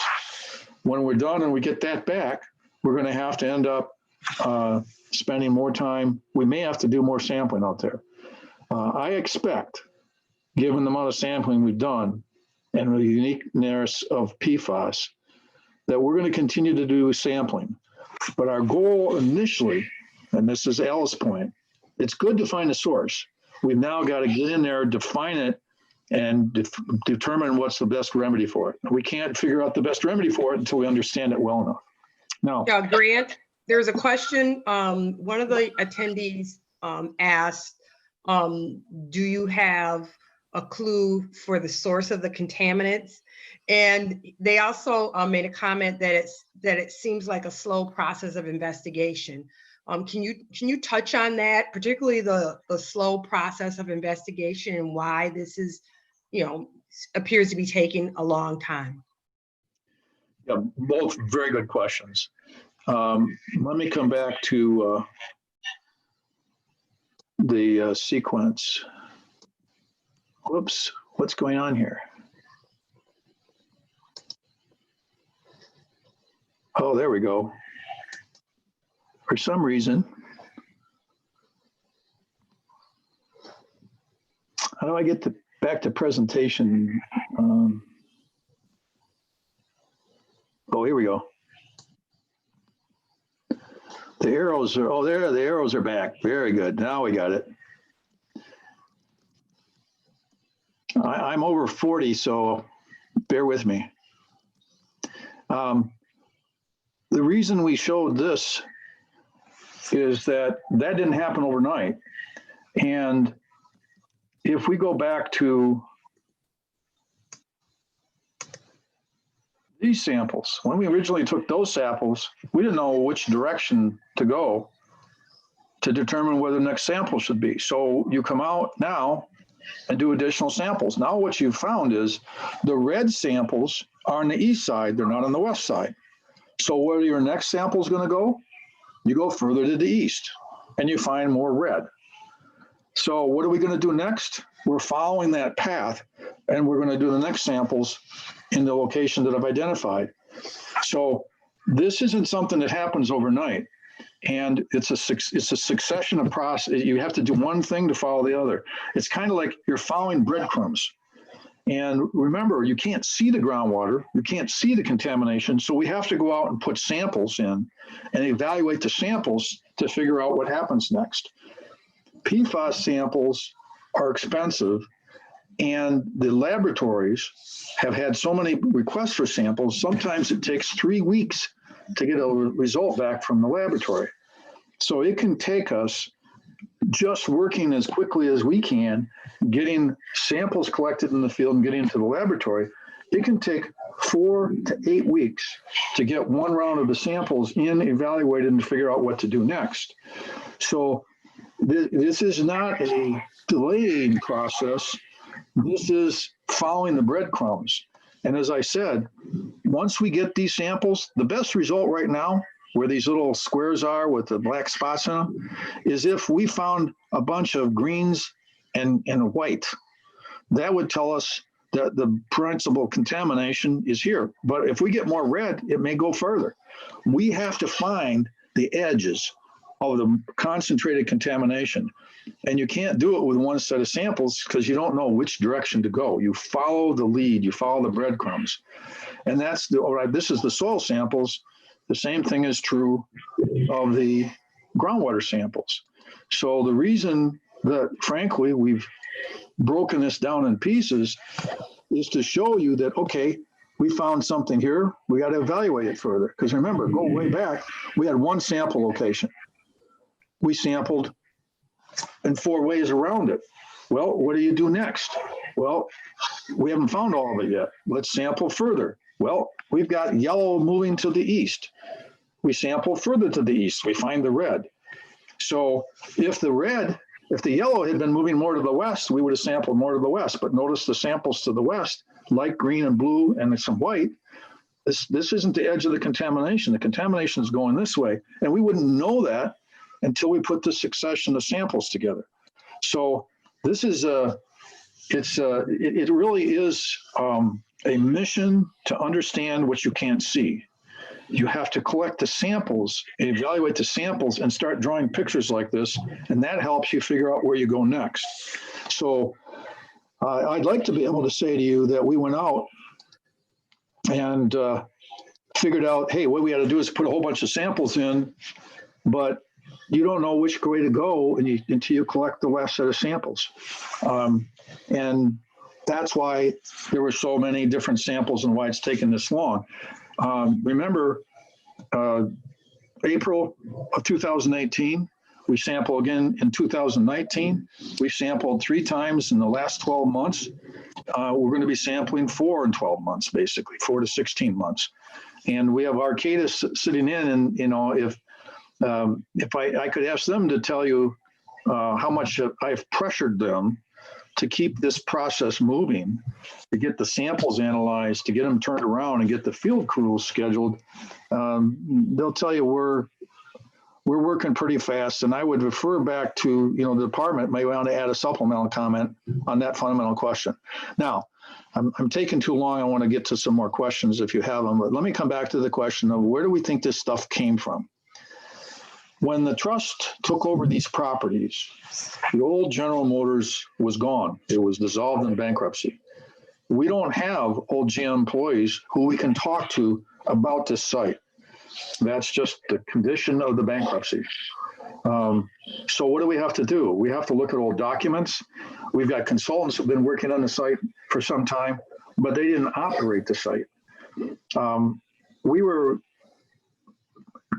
When we're done and we get that back, we're going to have to end up spending more time. We may have to do more sampling out there. I expect, given the amount of sampling we've done and the uniqueness of PFAS, that we're going to continue to do sampling. But our goal initially, and this is Al's point, it's good to find a source. We've now got to get in there, define it, and determine what's the best remedy for it. We can't figure out the best remedy for it until we understand it well enough. Now, Grant, there's a question. One of the attendees asked, do you have a clue for the source of the contaminants? And they also made a comment that it seems like a slow process of investigation. Can you touch on that, particularly the slow process of investigation and why this is, appears to be taking a long time? yeah, both very good questions. Let me come back to the sequence. Whoops, what's going on here? Oh, there we go. For some reason, how do I get back to presentation? Oh, here we go. The arrows are, oh, there, the arrows are back. Very good. Now we got it. I'm over 40, so bear with me. The reason we showed this is that didn't happen overnight. And if we go back to these samples, when we originally took those samples, we didn't know which direction to go to determine where the next sample should be. So you come out now and do additional samples. Now what you've found is the red samples are on the east side, they're not on the west side. So where your next sample is going to go, you go further to the east and you find more red. So what are we going to do next? We're following that path and we're going to do the next samples in the location that I've identified. So this isn't something that happens overnight, and it's a succession of process. You have to do one thing to follow the other. It's kind of like you're following breadcrumbs. And remember, you can't see the groundwater, you can't see the contamination, so we have to go out and put samples in and evaluate the samples to figure out what happens next. PFAS samples are expensive, and the laboratories have had so many requests for samples, sometimes it takes 3 weeks to get a result back from the laboratory. So it can take us, just working as quickly as we can, getting samples collected in the field and getting into the laboratory, it can take 4 to 8 weeks to get one round of the samples in, evaluated, and figure out what to do next. So this is not a delaying process. This is following the breadcrumbs. And as I said, once we get these samples, the best result right now, where these little squares are with the black spots in them, is if we found a bunch of greens and white. That would tell us that the principal contamination is here. But if we get more red, it may go further. We have to find the edges of the concentrated contamination. And you can't do it with one set of samples because you don't know which direction to go. You follow the lead, you follow the breadcrumbs. And that's all right, this is the soil samples. The same thing is true of the groundwater samples. So the reason that, frankly, we've broken this down in pieces is to show you that, okay, we found something here, we got to evaluate it further. Because remember, go way back, we had one sample location. We sampled in 4 ways around it. Well, what do you do next? Well, we haven't found all of it yet. Let's sample further. Well, we've got yellow moving to the east. We sample further to the east, we find the red. So if the yellow had been moving more to the west, we would have sampled more to the west. But notice the samples to the west, light green and blue and some white, This isn't the edge of the contamination. The contamination is going this way. And we wouldn't know that until we put the succession of samples together. So this is it really is a mission to understand what you can't see. You have to collect the samples, evaluate the samples, and start drawing pictures like this, and that helps you figure out where you go next. So I'd like to be able to say to you that we went out and figured out, hey, what we had to do is put a whole bunch of samples in, but you don't know which way to go until you collect the last set of samples. And that's why there were so many different samples and why it's taken this long. Remember, April of 2018, we sampled again in 2019. We sampled 3 times in the last 12 months. We're going to be sampling 4 in 12 months, basically 4 to 16 months. And we have Arcadis sitting in, and you know, if I could ask them to tell you how much I've pressured them to keep this process moving, to get the samples analyzed, to get them turned around and get the field crews scheduled, they'll tell you we're working pretty fast. And I would refer back to, you know, the department may want to add a supplemental comment on that fundamental question. Now, I'm taking too long. I want to get to some more questions if you have them, but let me come back to the question of where do we think this stuff came from? When the trust took over these properties, the old General Motors was gone. It was dissolved in bankruptcy. We don't have old GM employees who we can talk to about this site. That's just the condition of the bankruptcy. So what do we have to do? We have to look at old documents. We've got consultants who've been working on the site for some time, but they didn't operate the site. We were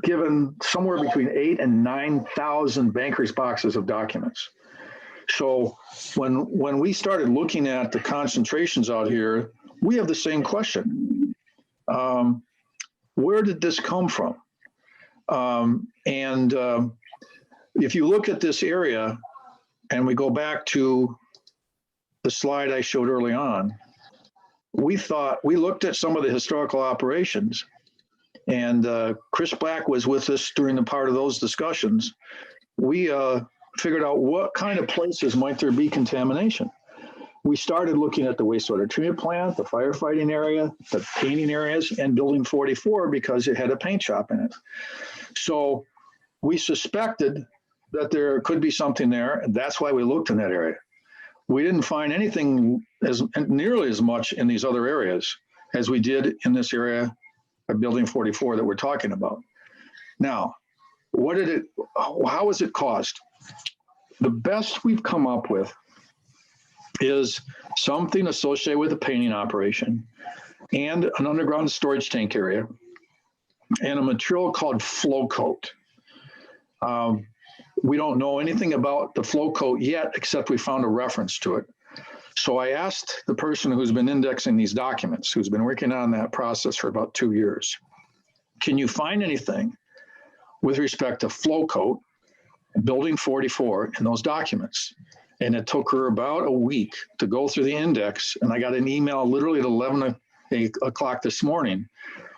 given somewhere between 8,000 and 9,000 banker's boxes of documents. So when we started looking at the concentrations out here, we have the same question. Where did this come from? If you look at this area, and we go back to the slide I showed early on, we looked at some of the historical operations, and Chris Black was with us during the part of those discussions. We figured out what kind of places might there be contamination. We started looking at the wastewater treatment plant, the firefighting area, the painting areas, and building 44 because it had a paint shop in it. So we suspected that there could be something there, and that's why we looked in that area. We didn't find anything nearly as much in these other areas as we did in this area of building 44 that we're talking about. Now, how was it caused? The best we've come up with is something associated with a painting operation and an underground storage tank area and a material called flow coat. We don't know anything about the flow coat yet, except we found a reference to it. So I asked the person who's been indexing these documents, who's been working on that process for about 2 years, can you find anything with respect to flow coat, building 44 in those documents? And it took her about a week to go through the index. And I got an email literally at 11 o'clock this morning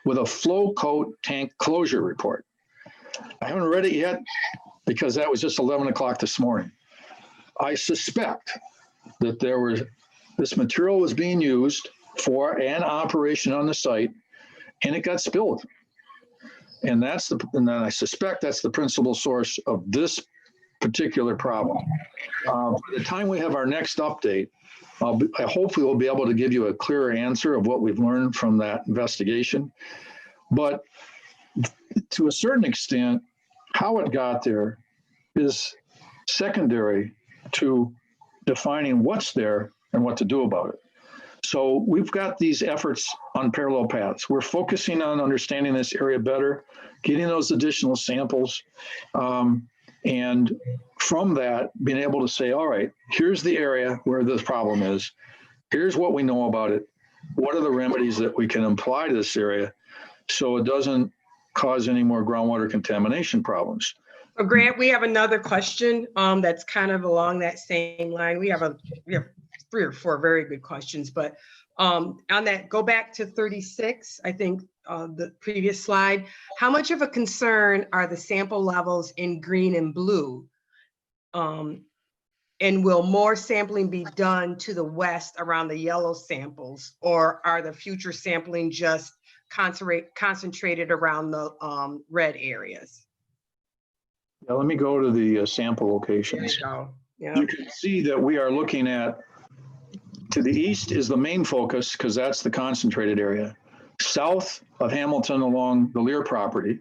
with a flow coat tank closure report. I haven't read it yet because that was just 11 o'clock this morning. I suspect that this material was being used for an operation on the site and it got spilled. And then I suspect that's the principal source of this particular problem. By the time we have our next update, I hopefully will be able to give you a clearer answer of what we've learned from that investigation. But to a certain extent, how it got there is secondary to defining what's there and what to do about it. So we've got these efforts on parallel paths. We're focusing on understanding this area better, getting those additional samples, and from that, being able to say, all right, here's the area where this problem is. Here's what we know about it. What are the remedies that we can apply to this area so it doesn't cause any more groundwater contamination problems? Grant, we have another question that's kind of along that same line. We have 3 or 4 very good questions, but on that, go back to 36. I think the previous slide, how much of a concern are the sample levels in green and blue? And will more sampling be done to the west around the yellow samples, or are the future sampling just concentrated around the red areas? Now, let me go to the sample locations. There you go. Yeah. You can see that we are looking at, to the east is the main focus because that's the concentrated area. South of Hamilton along the Lear property.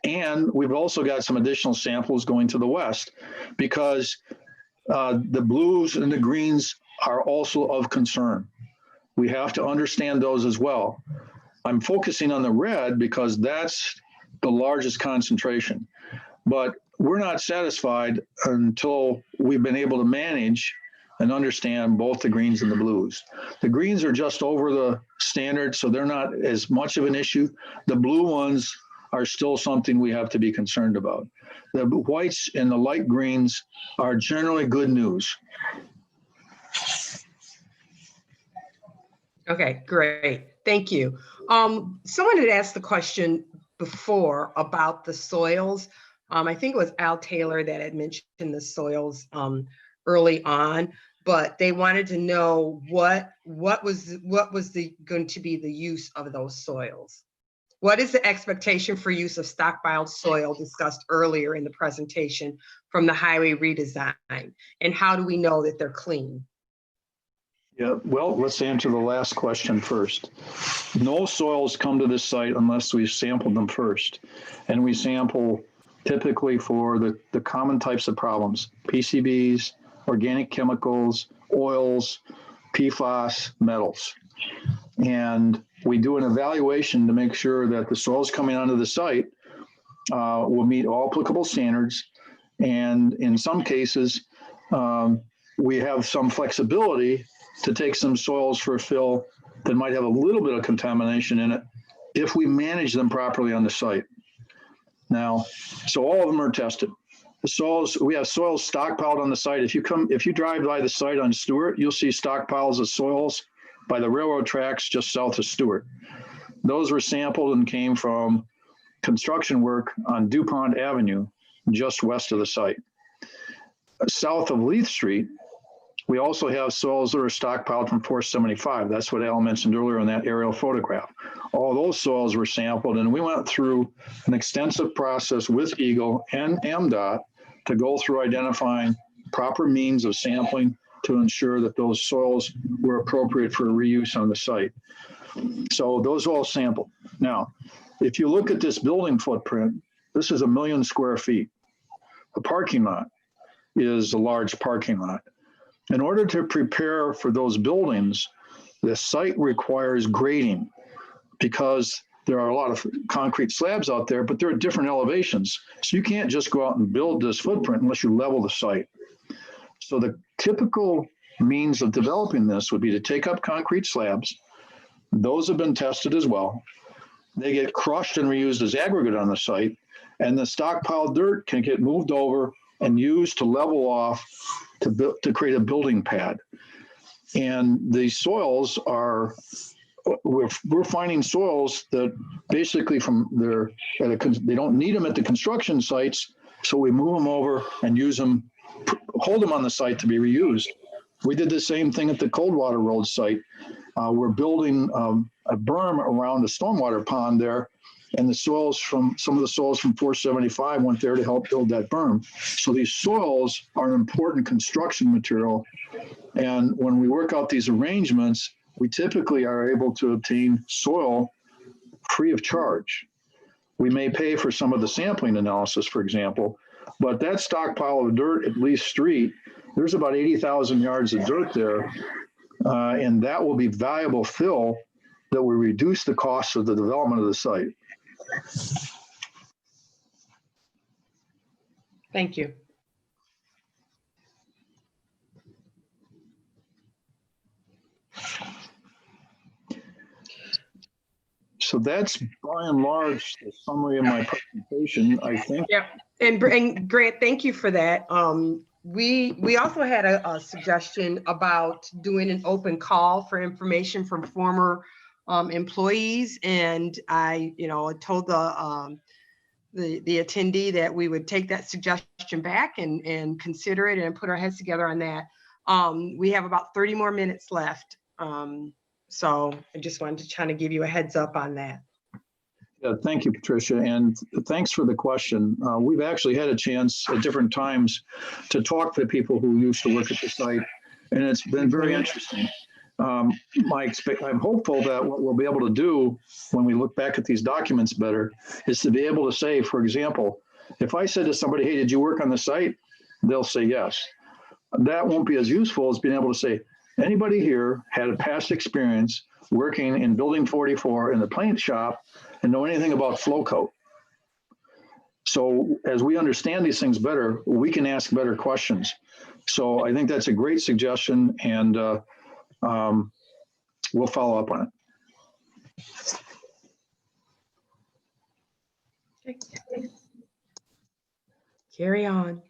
And we've also got some additional samples going to the west because the blues and the greens are also of concern. We have to understand those as well. I'm focusing on the red because that's the largest concentration. But we're not satisfied until we've been able to manage and understand both the greens and the blues. The greens are just over the standard, so they're not as much of an issue. The blue ones are still something we have to be concerned about. The whites and the light greens are generally good news. Okay, great. Thank you. Someone had asked the question before about the soils. I think it was Al Taylor that had mentioned the soils early on, but they wanted to know what was going to be the use of those soils. What is the expectation for use of stockpiled soil discussed earlier in the presentation from the highway redesign? And how do we know that they're clean? Yeah, well, let's answer the last question first. No soils come to this site unless we've sampled them first. And we sample typically for the common types of problems: PCBs, organic chemicals, oils, PFAS, metals. And we do an evaluation to make sure that the soils coming onto the site will meet all applicable standards. And in some cases, we have some flexibility to take some soils for fill that might have a little bit of contamination in it if we manage them properly on the site. Now, so all of them are tested. The soils, we have soils stockpiled on the site. If you drive by the site on Stewart, you'll see stockpiles of soils by the railroad tracks just south of Stewart. Those were sampled and came from construction work on DuPont Avenue, just west of the site. South of Leith Street, we also have soils that are stockpiled from 475. That's what Al mentioned earlier in that aerial photograph. All those soils were sampled, and we went through an extensive process with Eagle and MDOT to go through identifying proper means of sampling to ensure that those soils were appropriate for reuse on the site. So those all sampled. Now, if you look at this building footprint, this is 1 million square feet. The parking lot is a large parking lot. In order to prepare for those buildings, the site requires grading because there are a lot of concrete slabs out there, but they're at different elevations. So you can't just go out and build this footprint unless you level the site. So the typical means of developing this would be to take up concrete slabs. Those have been tested as well. They get crushed and reused as aggregate on the site, and the stockpiled dirt can get moved over and used to level off to create a building pad. And the soils are, we're finding soils that basically they don't need them at the construction sites, so we move them over and use them, hold them on the site to be reused. We did the same thing at the Coldwater Road site. We're building a berm around the stormwater pond there, and some of the soils from 475 went there to help build that berm. So these soils are an important construction material. And when we work out these arrangements, we typically are able to obtain soil free of charge. We may pay for some of the sampling analysis, for example, but that stockpile of dirt at Leith Street, there's about 80,000 yards of dirt there. And that will be valuable fill that will reduce the cost of the development of the site. Thank you. So that's by and large the summary of my presentation, I think. Yeah, and Grant, thank you for that. We also had a suggestion about doing an open call for information from former employees, and I, told the attendee that we would take that suggestion back and consider it and put our heads together on that. We have about 30 more minutes left. So I just wanted to kind of give you a heads up on that. Yeah, thank you, Patricia, and thanks for the question. We've actually had a chance at different times to talk to people who used to work at the site, and it's been very interesting. I'm hopeful that what we'll be able to do when we look back at these documents better is to be able to say, for example, if I said to somebody, hey, did you work on the site? They'll say yes. That won't be as useful as being able to say, anybody here had a past experience working in building 44 in the paint shop and know anything about flow coat. So as we understand these things better, we can ask better questions. So I think that's a great suggestion, and we'll follow up on it. Okay. Carry on.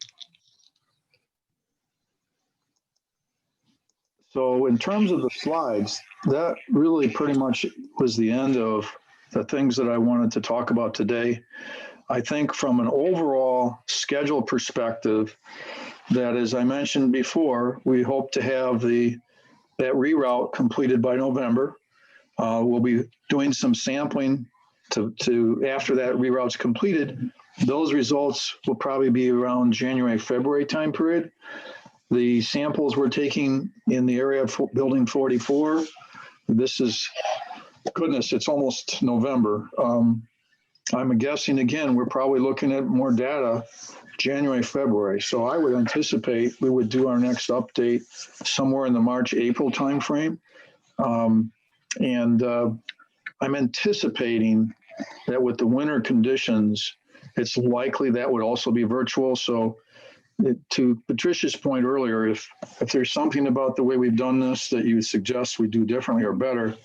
So in terms of the slides, that really pretty much was the end of the things that I wanted to talk about today. I think from an overall schedule perspective, that as I mentioned before, we hope to have that reroute completed by November. We'll be doing some sampling to after that reroute's completed. Those results will probably be around January, February time period. The samples we're taking in the area of building 44, this is, goodness, it's almost November. I'm guessing, again, we're probably looking at more data January, February. So I would anticipate we would do our next update somewhere in the March, April timeframe. I'm anticipating that with the winter conditions, it's likely that would also be virtual. So to Patricia's point earlier, if there's something about the way we've done this that you suggest we do differently or better,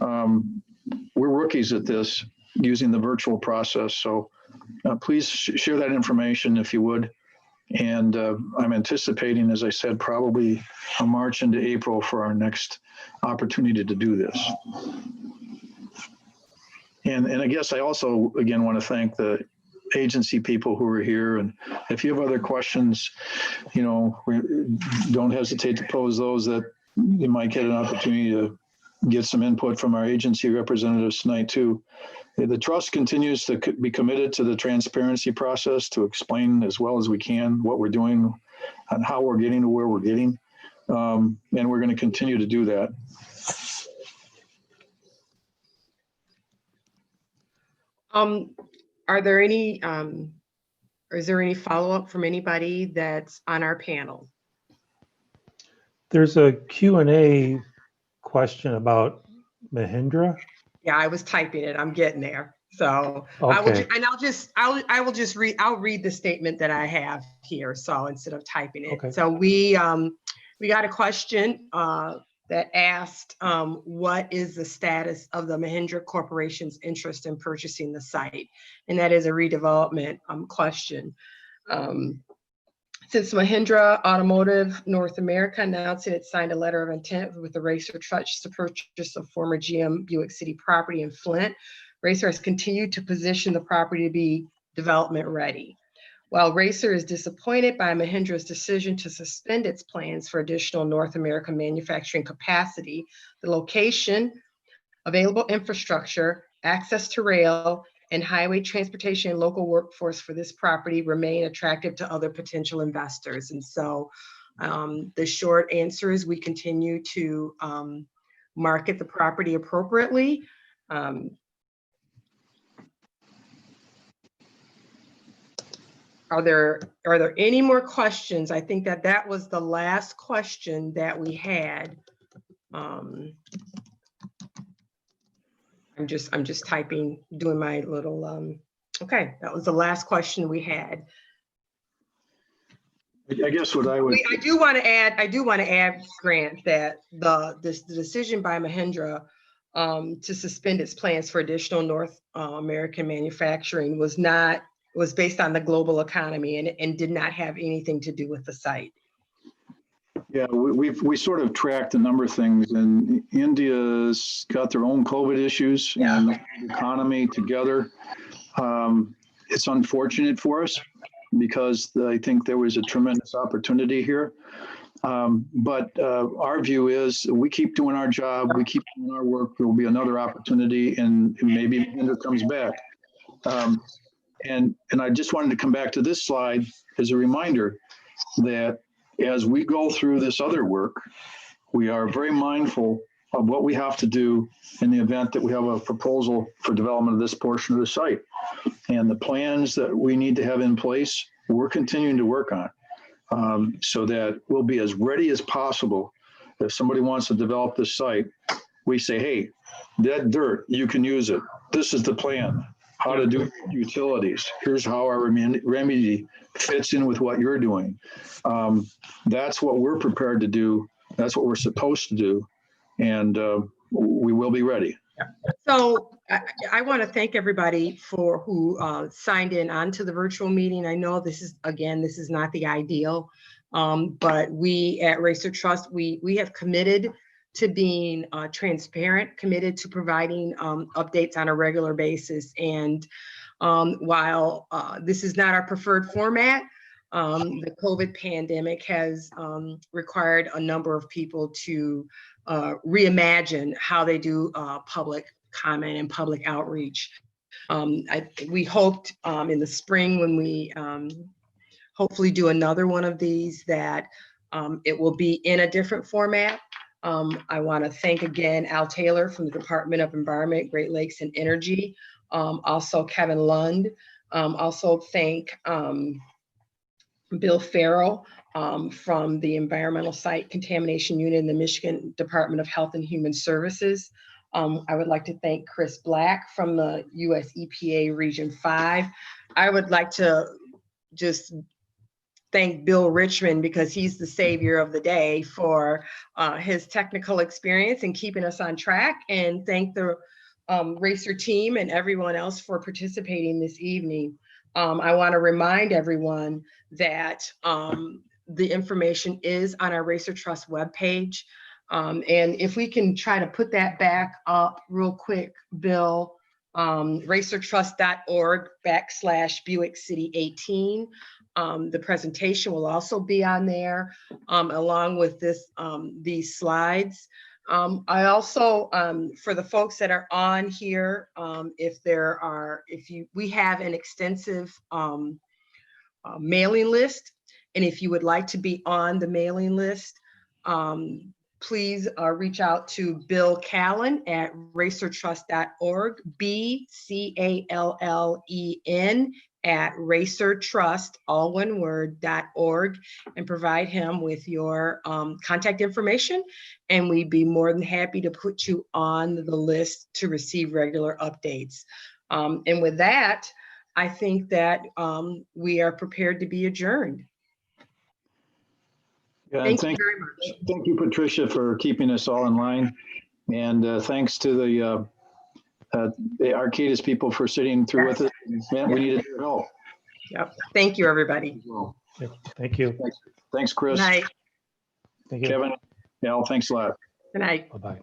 we're rookies at this using the virtual process. So please share that information if you would. And I'm anticipating, as I said, probably a March into April for our next opportunity to do this. And I guess I also, again, want to thank the agency people who are here. And if you have other questions, don't hesitate to pose those, that you might get an opportunity to get some input from our agency representatives tonight too. The trust continues to be committed to the transparency process to explain as well as we can what we're doing and how we're getting to where we're getting. And we're going to continue to do that. Are there any, or is there any follow-up from anybody that's on our panel? There's a Q&A question about Mahindra. Yeah, I was typing it. I'm getting there. So Okay. I'll read the statement that I have here. So instead of typing it. Okay. So we got a question that asked, what is the status of the Mahindra Corporation's interest in purchasing the site? And that is a redevelopment question. Since Mahindra Automotive North America announced it signed a letter of intent with the RACER Trust to purchase a former GM Buick City property in Flint, RACER has continued to position the property to be development ready. While RACER is disappointed by Mahindra's decision to suspend its plans for additional North American manufacturing capacity, the location, available infrastructure, access to rail, and highway transportation and local workforce for this property remain attractive to other potential investors. And so the short answer is we continue to market the property appropriately. Are there any more questions? I think that was the last question that we had. I'm just typing, doing my little, okay, that was the last question we had. I guess what I would... I do want to add, Grant, that the decision by Mahindra to suspend its plans for additional North American manufacturing was based on the global economy and did not have anything to do with the site. Yeah, we sort of tracked a number of things, and India's got their own COVID issues and the economy together. It's unfortunate for us because I think there was a tremendous opportunity here. But our view is we keep doing our job, we keep doing our work, there will be another opportunity, and maybe India comes back. And I just wanted to come back to this slide as a reminder that as we go through this other work, we are very mindful of what we have to do in the event that we have a proposal for development of this portion of the site. And the plans that we need to have in place, we're continuing to work on so that we'll be as ready as possible. If somebody wants to develop this site, we say, hey, that dirt, you can use it. This is the plan, how to do utilities. Here's how our remedy fits in with what you're doing. That's what we're prepared to do. That's what we're supposed to do. And we will be ready. So I want to thank everybody for who signed in onto the virtual meeting. I know this is not the ideal, but we at RACER Trust, we have committed to being transparent, committed to providing updates on a regular basis. And while this is not our preferred format, the COVID pandemic has required a number of people to reimagine how they do public comment and public outreach. We hoped in the spring when we hopefully do another one of these that it will be in a different format. I want to thank again Al Taylor from the Department of Environment, Great Lakes and Energy, also Kevin Lund, also thank Bill Farrell from the Environmental Site Contamination Unit in the Michigan Department of Health and Human Services. I would like to thank Chris Black from the US EPA Region 5. I would like to just thank Bill Richmond because he's the savior of the day for his technical experience and keeping us on track, and thank the RACER team and everyone else for participating this evening. I want to remind everyone that the information is on our RACER Trust webpage. And if we can try to put that back up real quick, Bill, racertrust.org/Buick City 18. The presentation will also be on there along with these slides. I also, for the folks that are on here, we have an extensive mailing list. And if you would like to be on the mailing list, please reach out to Bill Callen at racertrust.org, BCALLEN at racertrust, all one word, .org, and provide him with your contact information. And we'd be more than happy to put you on the list to receive regular updates. And with that, I think that we are prepared to be adjourned. Yeah, Thank you very much. Thank you, Patricia, for keeping us all in line. And thanks to the Arcadis people for sitting through with us. Man, we needed your help. Yep. Thank you, everybody. Yep. Thank you. Thanks, Chris. Good night. Thank you. Kevin, Al, thanks a lot. Good night. Bye-bye.